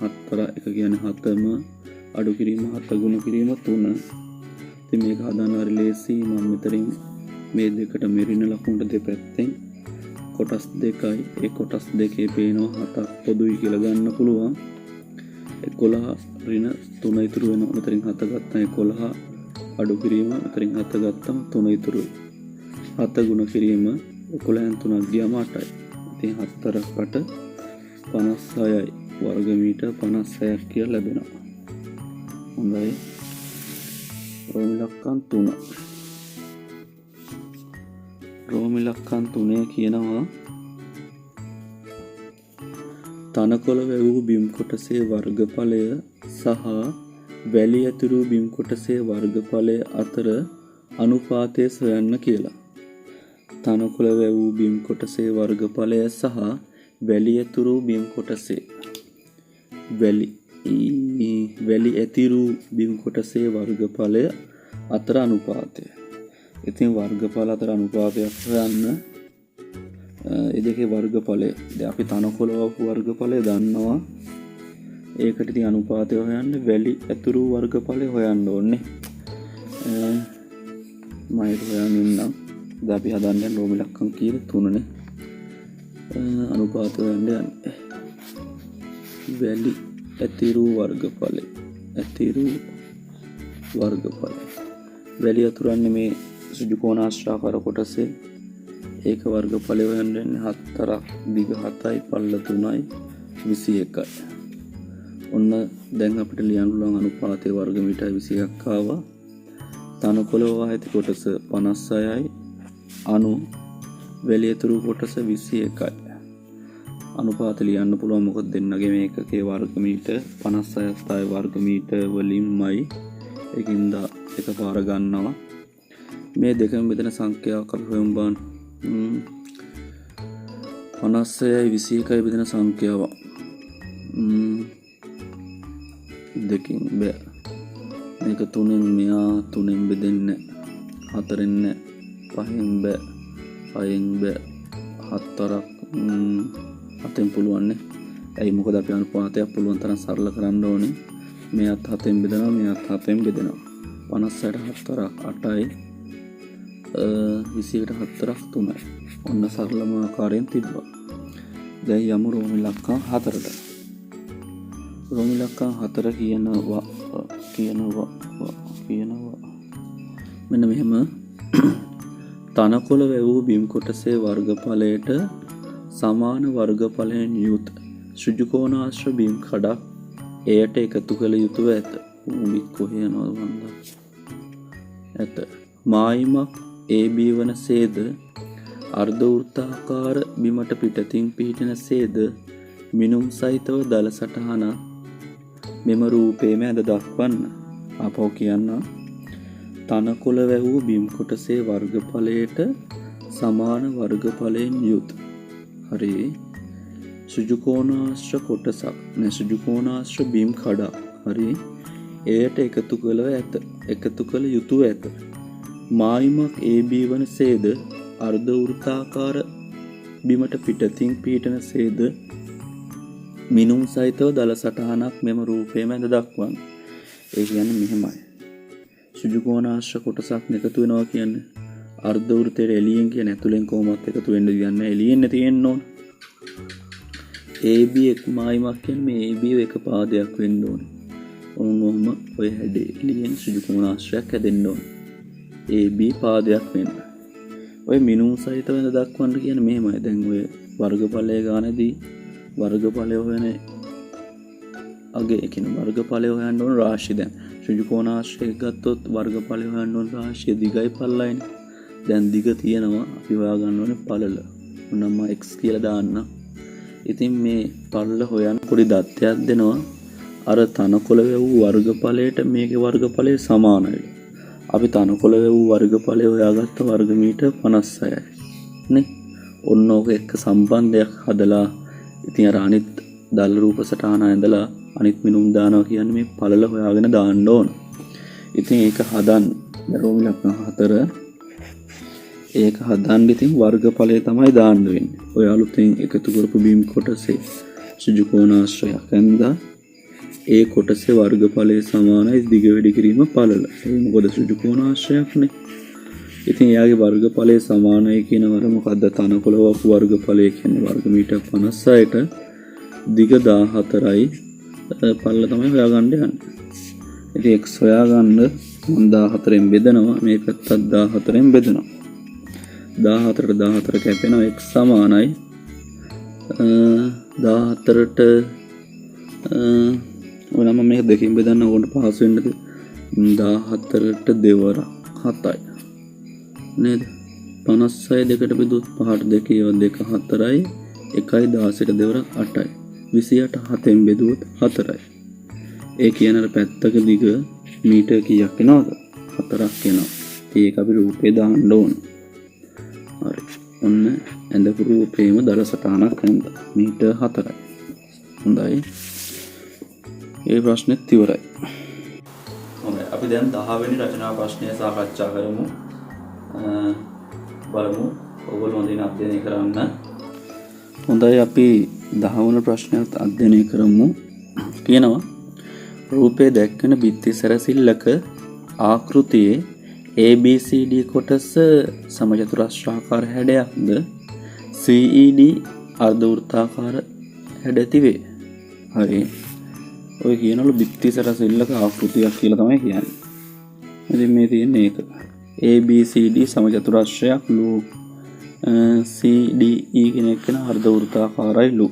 4 1 කියන්නේ 7ම අඩු කිරීම 7 ගුණ කිරීම 3. ඉතින් මේක හදාන්න හරි ලේසි. මම මෙතනින් මේ දෙකට මෙරින ලකුණට දෙපැත්තෙන් කොටස් දෙකයි. ඒ කොටස් දෙකේ පේනවා 7ක් පොදුයි කියලා ගන්න පුළුවන්. 11 ඍණ 3 ඉතුරු වෙනවා. මෙතනින් 7 ගත්තා 11 අඩු කිරීම මෙතනින් 7 ගත්තම 3 ඉතුරුයි. 7 ගුණ කිරීම 11න් 3ක් ගියාම 8යි. ඉතින් 4කට 56යි වර්ග මීටර් 56ක් කියලා ලැබෙනවා. හොඳයි. රෝමි ලක්ෂණ 3. රෝමි ලක්ෂණ 3 කියනවා තනකොළ වැවූ බිම් කොටසේ වර්ගඵලය සහ වැලි ඇතුළු බිම් කොටසේ වර්ගඵලය අතර අනුපාතය සොයන්න කියලා. තනකොළ වැවූ බිම් කොටසේ වර්ගඵලය සහ වැලි ඇතුළු බිම් කොටසේ වැලි වැලි ඇතිරු බිම් කොටසේ වර්ගඵලය අතර අනුපාතය. ඉතින් වර්ගඵල අතර අනුපාතයක් හොයන්න ඒ දෙකේ වර්ගඵලය. දැන් අපි තනකොළ වර්ගඵලය දන්නවා. ඒකට ඉතින් අනුපාතය හොයන්න වැලි ඇතුරු වර්ගඵලය හොයන්න ඕනේ. මම ඒක හොයන්න ඉන්නම්. දැන් අපි හදන්නේ රෝම ඉලක්කම් කීයද 3නේ. අනුපාතය හොයන්න යන්නේ. වැලි ඇතිරු වර්ගඵලය. ඇතිරු වර්ගඵලය. වැලි අතුරන්නේ මේ සුජු කෝණාශ්‍රාකාර කොටසේ. ඒක වර්ගඵලය හොයන්න යන්නේ 4ක් දිග 7යි පළල 3යි 21යි. ඔන්න දැන් අපිට ලියන්න පුළුවන් අනුපාතයේ වර්ගමීටර් 21ක් ආවා. තනකොළ වාහිත කොටස 56යි අනු වැලි ඇතුරු කොටස 21යි. අනුපාත ලියන්න පුළුවන් මොකද දෙන්නගේ මේකකේ වර්ගමීටර් 56ක් තමයි වර්ගමීටර් වලින්මයි ඒකින්ද එකපාර ගන්නවා. මේ දෙකම බෙදෙන සංඛ්‍යාවක් අපි හොයමු බලන්න. 56යි 21යි බෙදෙන සංඛ්‍යාව දෙකින් බෑ. මේක 3න් මෙයා 3න් බෙදෙන්නේ 4න් නෑ 5න් බෑ 6න් බෑ 4ක් 7න් පුළුවන් නේ. ඇයි මොකද අපි අනුපාතයක් පුළුවන් තරම් සරල කරන්න ඕනේ. මෙයාත් 7න් බෙදනවා මෙයාත් 7න් බෙදනවා. 56ට 4ක් 8යි 21ට 4ක් 3යි. ඔන්න සරලම ආකාරයෙන් තිබ්බා. දැන් යමු රෝම ඉලක්කම් 4ට. රෝම ඉලක්කම් 4 කියනවා මෙන්න මෙහෙම තනකොළ වැවූ බිම් කොටසේ වර්ගඵලයට සමාන වර්ගඵලයෙන් යුත් සෘජු කෝණාශ්‍ර බිම් කඩක් එයට එකතු කළ යුතුව ඇත. උඹි කොහේ යනවද මන්ද? ඇත. මායිමක් AB වන සේද අර්ධ වෘත්තාකාර බිමට පිටතින් පිහිටන සේද මිනුම් සහිතව දල සටහන මෙම රූපයේම ඇඳ දක්වන්න. අපෝ කියන්න තනකොළ වැවූ බිම් කොටසේ වර්ගඵලයට සමාන වර්ගඵලයෙන් යුත්. හරි. සෘජු කෝණාශ්‍ර කොටසක් නේ සෘජු කෝණාශ්‍ර බිම් කඩක්. හරි. එයට එකතු කළ යුතුය ඇත. මායිමක් AB වන සේද අර්ධ වෘත්තාකාර බිමට පිටතින් පිහිටන සේද මිනුම් සහිතව දල සටහනක් මෙම රූපයේම ඇඳ දක්වන්න. ඒ කියන්නේ මෙහෙමයි. සෘජු කෝණාශ්‍ර කොටසක් එකතු වෙනවා කියන්නේ අර්ධ වෘත්තයේ එළියෙන් කියන ඇතුලෙන් කොහොමවත් එකතු වෙන්න දෙන්නේ එළියෙන් තියෙන්න ඕන. AB එක මායිමක් කියන්නේ මේ AB එක පාදයක් වෙන්න ඕන. ඔහොම ඔය හැඩේ එළියෙන් සෘජු කෝණාශ්‍රයක් හැදෙන්න ඕන. AB පාදයක් වෙන්න. ඔය මිනුම් සහිතව ඇඳ දක්වන්න කියන්නේ මෙහෙමයි. දැන් ඔය වර්ගඵලය ගානදී වර්ගඵලය හොයන අගේ කියන වර්ගඵලය හොයන්න ඕන රාශිය. දැන් සෘජු කෝණාශ්‍රයක් ගත්තොත් වර්ගඵලය හොයන්න ඕන රාශිය දිගයි පළලයිනේ. දැන් දිග තියෙනවා අපි හොයා ගන්න ඕනේ පළල. මොනම x කියලා දාන්න. ඉතින් මේ පළල හොයන්න පොඩි දත්තයක් දෙනවා. අර තනකොළ වූ වර්ගඵලයට මේකේ වර්ගඵලය සමානයි. අපි තනකොළ වූ වර්ගඵලය හොයාගත්ත වර්ගමීටර් 56යි. නේ? ඔන්න ඔක එක්ක සම්බන්ධයක් හදලා ඉතින් අර අනිත් දල රූප සටහන ඇඳලා අනිත් මිනුම් දානවා කියන්නේ මේ පළල හොයාගෙන දාන්න ඕන. ඉතින් ඒක හදන්න රෝම ඉලක්කම් 4 ඒක හදන්න ඉතින් වර්ගඵලය තමයි දාන්න වෙන්නේ. ඔය අලුතෙන් එකතු කරපු බිම් කොටසේ සෘජු කෝණාශ්‍රයක් ඇඳලා ඒ කොටසේ වර්ගඵලය සමානයි දිග වැඩි කිරීම පළල. ඒ මොකද සෘජු කෝණාශ්‍රයක්නේ. ඉතින් එයාගේ වර්ගඵලය සමානයි කියනවර මොකද්ද තනකොළ වර්ගඵලය කියන්නේ වර්ගමීටර් 56ට දිග 14යි පළල තමයි හොයාගන්න යන්නේ. ඉතින් x හොයාගන්න මම 14න් බෙදනවා මේ පැත්තත් 14න් බෙදනවා. 14ට 14 කැපෙනවා x සමානයි 14ට ඔනම මේක දෙකෙන් බෙදන්න ඕකට පහසු වෙන්නද 14ට දෙවරක් 7යි නේද 56 දෙකට බෙදුවොත් 5ට 2 ඒවා 2 4යි 1යි 16ට දෙවරක් 8යි 28 7න් බෙදුවොත් 4යි ඒ කියන අර පැත්තක දිග මීටර් කීයක් එනවද 4ක් එනවා ඒක අපි රූපේ දාන්න ඕන හරි ඔන්න ඇඳපු රූපේම දල සටහනක් ඇඳ මීටර් 4යි හොඳයි ඒ ප්‍රශ්නෙත් ඉවරයි. හොඳයි අපි දැන් 10 වෙනි රචනා ප්‍රශ්නය සාකච්ඡා කරමු. බලමු ඔයගොල්ලෝ හොඳින් අධ්‍යයනය කරන්න. හොඳයි අපි 10 වෙනි ප්‍රශ්නයත් අධ්‍යයනය කරමු. කියනවා රූපයේ දැක්වෙන බිත්ති සැරසිල්ලක ආකෘතියේ ABCD කොටස සමචතුරස්‍රාකාර හැඩයක්ද CED අර්ධ වෘත්තාකාර හැඩති වේ. හරි. ඔය කියනවලු බිත්ති සැරසිල්ලක ආකෘතියක් කියලා තමයි කියන්නේ. ඉතින් මේ තියෙන්නේ ඒක. ABCD සමචතුරස්‍රයක් ලු CDE කියන එක අර්ධ වෘත්තාකාරයිලු.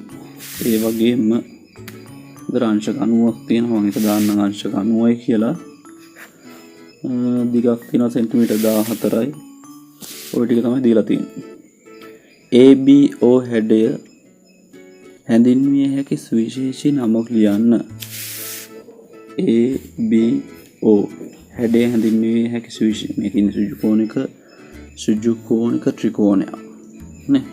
ඒ වගේම අංශක 90ක් තියෙනවා. මම ඒක දාන්න අංශක 90යි කියලා. දිගක් තියෙනවා සෙන්ටිමීටර් 14යි. ඔය ටික තමයි දීලා තියෙන්නේ. ABO හැඩය හැඳින්විය හැකි සුවිශේෂී නමක් ලියන්න. ABO හැඩය හැඳින්විය හැකි සුවිශේෂී මේ කියන්නේ සුජුකෝණික ත්‍රිකෝණයක් නේ.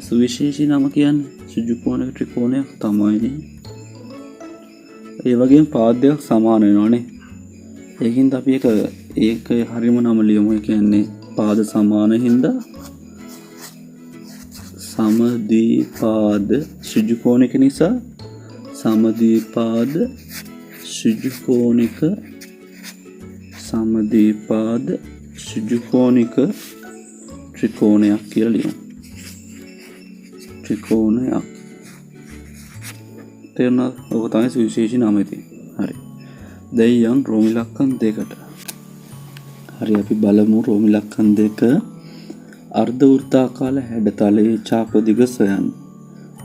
සුවිශේෂී නම කියන්නේ සුජුකෝණික ත්‍රිකෝණයක් තමයි. ඒ වගේම පාදයක් සමාන වෙනවානේ. ඒකින්ද අපි ඒක හරියම නම ලියමු. ඒ කියන්නේ පාද සමාන හින්දා සමද්විපාද ශ්‍රිජුකෝණික නිසා සමද්විපාද ශ්‍රිජුකෝණික ත්‍රිකෝණයක් කියලා ලියමු. ත්‍රිකෝණයක් තේරුණා? ඔක තමයි සුවිශේෂී නම ඉතින්. හරි. දැන් රෝම ඉලක්කම් දෙකට. හරි අපි බලමු රෝම ඉලක්කම් දෙක. අර්ධ වෘත්තාකාර හැඩතලයේ ඡාප දිග සොයන්න.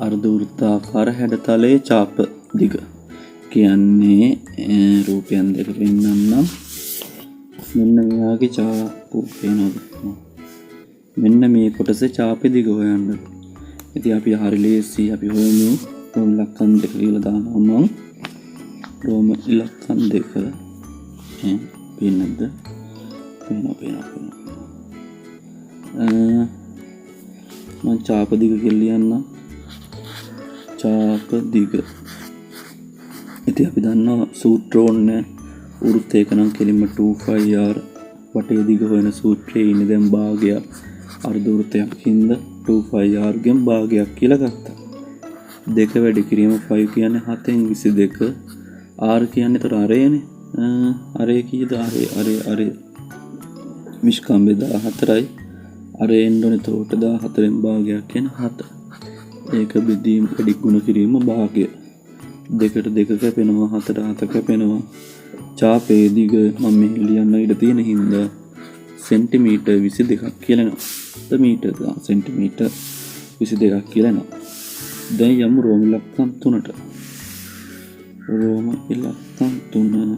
අර්ධ වෘත්තාකාර හැඩතලයේ ඡාප දිග කියන්නේ රූපයන් දෙක පෙන්වන්නම්. මෙන්න මෙයාගේ ඡාපු පේනවද? මෙන්න මේ කොටසේ ඡාප දිග හොයන්න. ඉතින් අපි හරි ලේසි අපි හොයමු රෝම ඉලක්කම් දෙක කියලා දානවා මම. රෝම ඉලක්කම් දෙක පේනද? පේනවා. මම ඡාප දිග කියලා ලියන්න. ඡාප දිග. ඉතින් අපි දන්නවා සූත්‍ර ඕනේ වෘත්තයක නම් කෙලින්ම 2πr වටේ දිග හොයන සූත්‍රයේ ඉන්නේ දැන් භාගයක් අර්ධ වෘත්තයක් හින්දා 2πr ගෙන් භාගයක් කියලා ගත්තා. දෙක වැඩි කිරීම 5 කියන්නේ 7න් 22 r කියන්නේ තර අරේනේ. අරේ කීයද? අරේ විස්කම්බේ 14යි. අරේ එන්නෝනේ තෝට 14න් භාගයක් කියන 7. ඒක බෙදීම වැඩි ගුණ කිරීම භාගය. දෙකට දෙක කැපෙනවා 7 කැපෙනවා. ඡාපේ දිග මම මේ ලියන්න ඉඩ තියෙන හින්දා සෙන්ටිමීටර් 22ක් කියලා එනවා. මීටර් සෙන්ටිමීටර් 22ක් කියලා එනවා. දැන් යමු රෝම ඉලක්කම් 3ට. රෝම ඉලක්කම් 3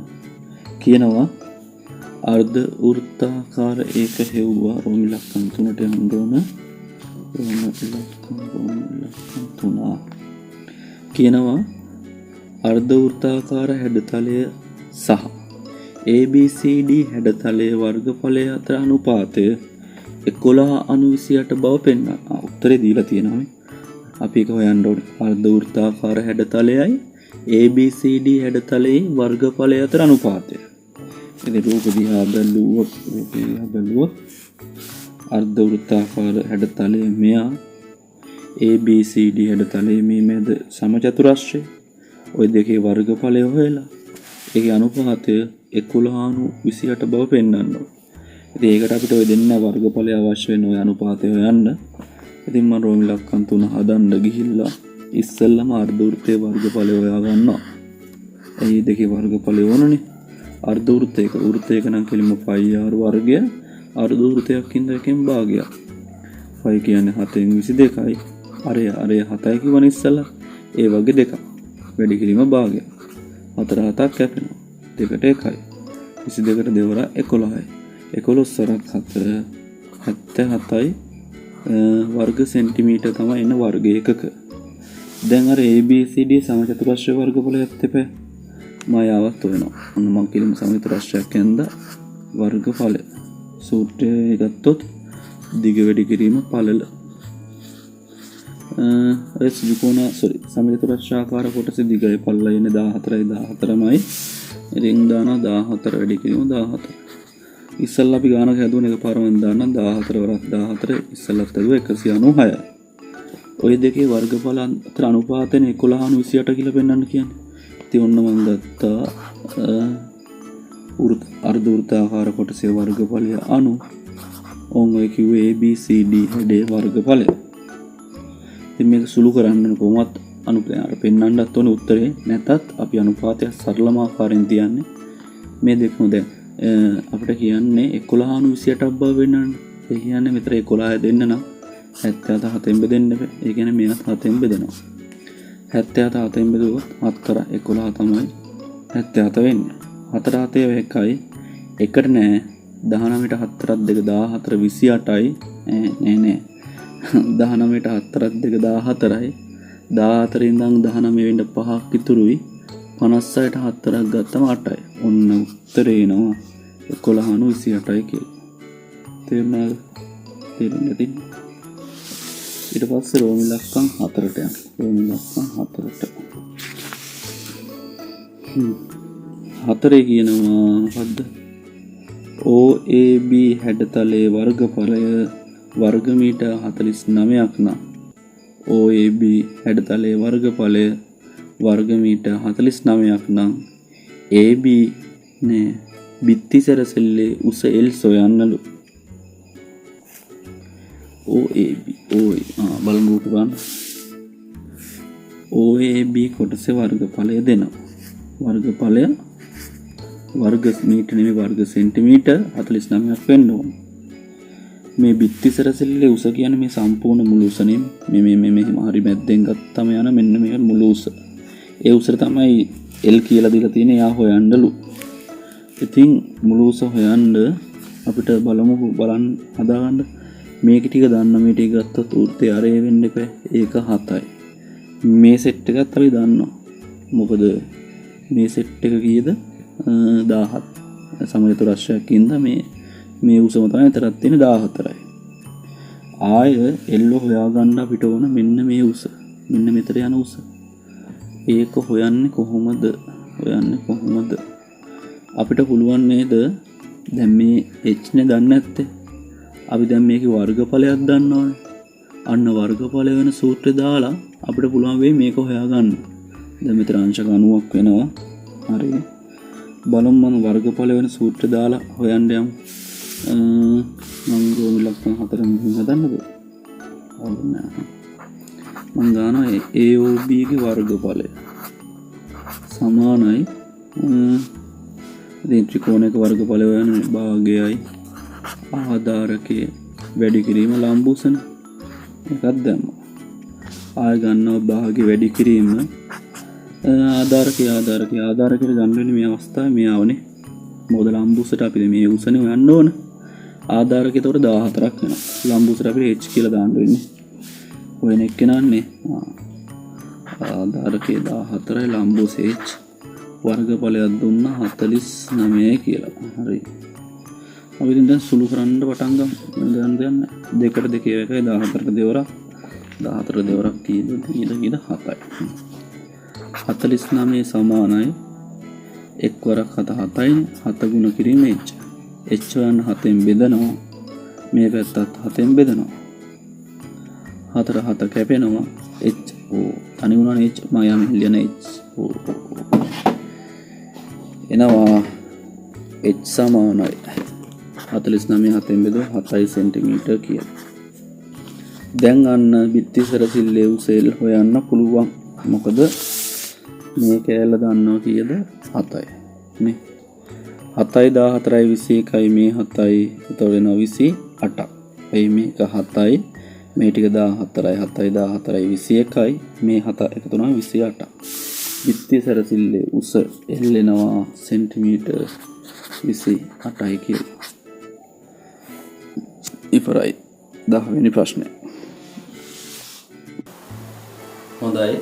කියනවා අර්ධ වෘත්තාකාර ඒක හෙව්වා රෝම ඉලක්කම් 3ට යන්න ඕන. රෝම ඉලක්කම් 3 කියනවා අර්ධ වෘත්තාකාර හැඩතලය සහ ABCD හැඩතලයේ වර්ගඵලය අතර අනුපාතය 11/28 බව පෙන්වන්න. උත්තරේ දීලා තියෙනවා. අපි ඒක හොයන්න ඕනේ. අර්ධ වෘත්තාකාර හැඩතලයයි ABCD හැඩතලයේ වර්ගඵලය අතර අනුපාතය. ඉතින් රූප දිහා බැලුවොත් අර්ධ වෘත්තාකාර හැඩතලයේ මෙයා ABCD හැඩතලයේ මේ මැද සමචතුරස්‍රය. ওই දෙකේ වර්ගඵලය හොයලා ඒකේ අනුපාතය 11/28 බව පෙන්වන්න ඕනේ. ඉතින් ඒකට අපිට ඔය දෙන්න වර්ගඵලය අවශ්‍ය වෙන ඔය අනුපාතය හොයන්න. ඉතින් මම රෝම ඉලක්කම් 3 හදන්න ගිහිල්ලා ඉස්සෙල්ලම අර්ධ වෘත්තයේ වර්ගඵලය හොයා ගන්නවා. ඒ දෙකේ වර්ගඵලය ඕනනේ. අර්ධ වෘත්තයක නම් කෙලින්ම 5r වර්ගය අර්ධ වෘත්තයක් හින්ද එකෙන් භාගයක්. 5 කියන්නේ 7න් 22යි. අරය 7යි කියවන ඉස්සෙල්ලා. ඒ වගේ දෙකක්. වැඩි කිරීම භාගයක්. 4 7ක් කැපෙනවා. දෙකට 1යි. 22ට දෙවරක් 11යි. 11 සරක් 4 77යි වර්ග සෙන්ටිමීටර් තමයි එන වර්ග එකක. දැන් අර ABCD සමචතුරස්‍රය වර්ගඵලයත් එපේ මායාවක් වෙනවා. අන්න මම කියමු සමචතුරස්‍රයක් යනද වර්ගඵලය. සූත්‍රය ගත්තොත් දිග වැඩි කිරීම පළල ත්‍රිකෝණ සමචතුරස්‍රාකාර කොටසේ දිගයි පළලයි ඉන්නේ 14යි 14මයි. ඉතින් දානවා 14 වැඩි කිරීම 14. ඉස්සල්ලා අපි ගානක් හැදුවන එකපාරම දාන්න 14 වරක් 14 ඉස්සල්ලාත් හැදුවා 196යි. ඔය දෙකේ වර්ගඵල අතර අනුපාතනේ 11/28 කියලා පෙන්වන්න කියන්නේ. ඉතින් ඔන්න මම ගත්තා අර්ධ වෘත්තාකාර කොටසේ වර්ගඵලය 90. ඔන් ඔය කිව්වේ ABCD හැඩේ වර්ගඵලය. ඉතින් මේක සුළු කරන්න කොහොමවත් අර පෙන්වන්නත් ඕනේ උත්තරේ නැතත් අපි අනුපාතය සරලම ආකාරයෙන් තියන්නේ මේ දෙකම දැන් අපිට කියන්නේ 11/28ක් බව වෙනවනේ. ඒ කියන්නේ මෙතන 11 දෙන්න නම් 77 7ෙන් බෙදෙන්න බෑ. ඒ කියන්නේ මේවත් 7ෙන් බෙදෙනවා. 77 7ෙන් බෙදුවොත් 7 11 තමයි 77 වෙන්නේ. 4 7 එකයි එකට නෑ 19ට 4ක් 2 14 28යි නෑ 19ට 4ක් 2 14යි 14 ඉඳන් 19 වෙන්න 5ක් ඉතුරුයි 56ට 4ක් ගත්තම 8යි. ඔන්න උත්තරේ එනවා 11/28යි කියලා. තේරුණාද? තේරුම් නැති. ඊට පස්සේ රෝම ඉලක්කම් 4ට යනවා. රෝම ඉලක්කම් 4ට. හතරේ කියනවා මොකද්ද? OAB හැඩතලයේ වර්ගඵලය වර්ග මීටර් 49ක් නම් OAB හැඩතලයේ වර්ගඵලය වර්ග මීටර් 49ක් නම් AB නේ බිත්ති සැරසිල්ලේ උස L සොයන්නලු. OAB බලමු බලන්න. OAB කොටසේ වර්ගඵලය දෙනවා. වර්ගඵලය වර්ග මීටර නෙමෙයි වර්ග සෙන්ටිමීටර් 49ක් වෙන්න ඕන. මේ බිත්ති සැරසිල්ලේ උස කියන්නේ මේ සම්පූර්ණ මුළු උස නෙමෙයි. මෙහෙම හරි මැද්දෙන් ගත්තම යන මෙන්න මේක මුළු උස. ඒ උසට තමයි L කියලා දීලා තියෙන්නේ. යා හොයන්නලු. ඉතින් මුළු උස හොයන්න අපිට බලන්න හදාගන්න මේක ටික දන්න මේ ටික ගත්තොත් වෘත්තය ආරේ වෙන්න එපා. ඒක 7යි. මේ සෙට් එකත් අපි දන්නවා. මොකද මේ සෙට් එක කීයද? 17 සමචතුරස්‍රයක් ඉඳලා මේ උසම තමයි තරක් තියෙන 14යි. ආය L හොයාගන්න අපිට ඕන මෙන්න මේ උස. මෙන්න මෙතන යන උස. ඒක හොයන්නේ කොහොමද? අපිට පුළුවන් නේද? දැන් මේ h නේ දන්නේ නැත්තේ. අපි දැන් මේකේ වර්ගඵලයක් දන්නවනේ. අන්න වර්ගඵල වෙන සූත්‍රය දාලා අපිට පුළුවන් වෙයි මේක හොයාගන්න. දැන් මෙතන අංශක 90ක් වෙනවා. හරි. බලමු මම වර්ගඵල වෙන සූත්‍රය දාලා හොයන්න යමු. මම රෝම ඉලක්කම් 4 මෙහෙම හදන්නද? මම ගන්නවා AOB ගේ වර්ගඵලය සමානයි ඉතින් ත්‍රිකෝණයක වර්ගඵලය වෙන භාගයයි ආධාරකයේ වැඩි කිරීම ලම්බුසන එකක් දැම්මා. ආය ගන්නවා භාගය වැඩි කිරීම ආධාරකයට ගන්න වෙන්නේ මේ අවස්ථාවේ මේ ආවනේ. මොකද ලම්බුසට අපි මේ උසනේ හොයන්න ඕන. ආධාරකයට උඩ 14ක් වෙනවා. ලම්බුසට අපිට h කියලා දාන්න වෙන්නේ. ඔය නෙක් කෙනාන්නේ ආධාරකයේ 14යි ලම්බුස h වර්ගඵලයක් දුන්නා 49 කියලා. හරි. අපි දැන් සුළු කරන්න පටන් ගමු. දැන් දෙකට දෙකේ එකයි 14ට දෙවරක් 14 දෙවරක් කීයද 7යි. 49 සමානයි එක් වරක් 7යි 7 ගුණ කිරීම h. h වයන් 7ෙන් බෙදනවා. මේ පැත්තත් 7ෙන් බෙදනවා. 4 7 කැපෙනවා h. තනි වුණානේ h මම යම් ලියන h. එනවා h සමානයි 49 7ෙන් බෙදුවා 7 සෙන්ටිමීටර් කියලා. දැන් අන්න බිත්ති සැරසිල්ලේ උස L හොයන්න පුළුවන්. මොකද මේ කෑල්ල දන්නවා කීයද? 7යි. නේ 7යි 14යි 21යි මේ 7යි එතකොට වෙනවා 28ක්. එයි මේක 7යි මේ ටික 14යි 7යි 14යි 21යි මේ 7 එකතු වුණා 28ක්. බිත්ති සැරසිල්ලේ උස L එනවා සෙන්ටිමීටර් 28යි කියලා. ඉවරයි 10 වෙනි ප්‍රශ්නේ. හොඳයි.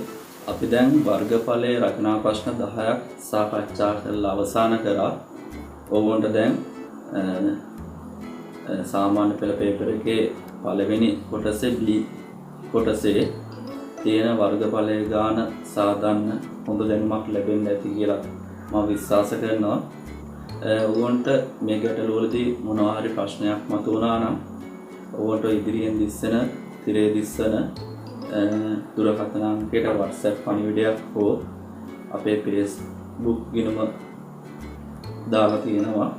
අපි දැන් වර්ගඵලයේ රචනා ප්‍රශ්න 10ක් සාකච්ඡා කරලා අවසන් කරා. ඕගොල්ලන්ට දැන් සාමාන්‍ය පෙළ පේපර් එකේ පළවෙනි කොටසේ B කොටසේ තියෙන වර්ගඵලය ගාන සාධන්න හොඳ දැනුමක් ලැබෙන්න ඇති කියලා මම විශ්වාස කරනවා. ඔයගොන්ට මේ ගැටලුවලදී මොනවා හරි ප්‍රශ්නයක් මතුවනා නම් ඔයගොන්ට ඉදිරියෙන් දිස්සන තිරේ දිස්සන දුරකථන අංකයට WhatsApp පණිවිඩයක් හෝ අපේ Facebook ගිණුම දාලා තියෙනවා.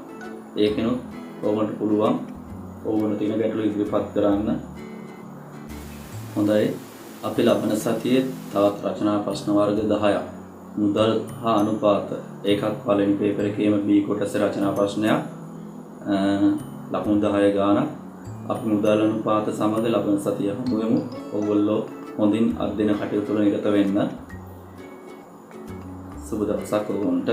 ඒකෙනුත් ඔයගොන්ට පුළුවන් ඔයගොන්ට තියෙන ගැටලු ඉදිරිපත් කරන්න. හොඳයි. අපි ලබන සතියේ තවත් රචනා ප්‍රශ්න වර්ග 10ක් මුදල් හා අනුපාත ඒකත් පළවෙනි පේපර් එකේම B කොටසේ රචනා ප්‍රශ්නයක් ලකුණු 10 ගානක් අපි මුදල් අනුපාත සමග ලබන සතිය හමු වෙමු. ඔයගොල්ලෝ හොඳින් අධ්‍යයන කටයුතු වල නිරත වෙන්න. සුබ දවසක් ඔයගොල්ලන්ට.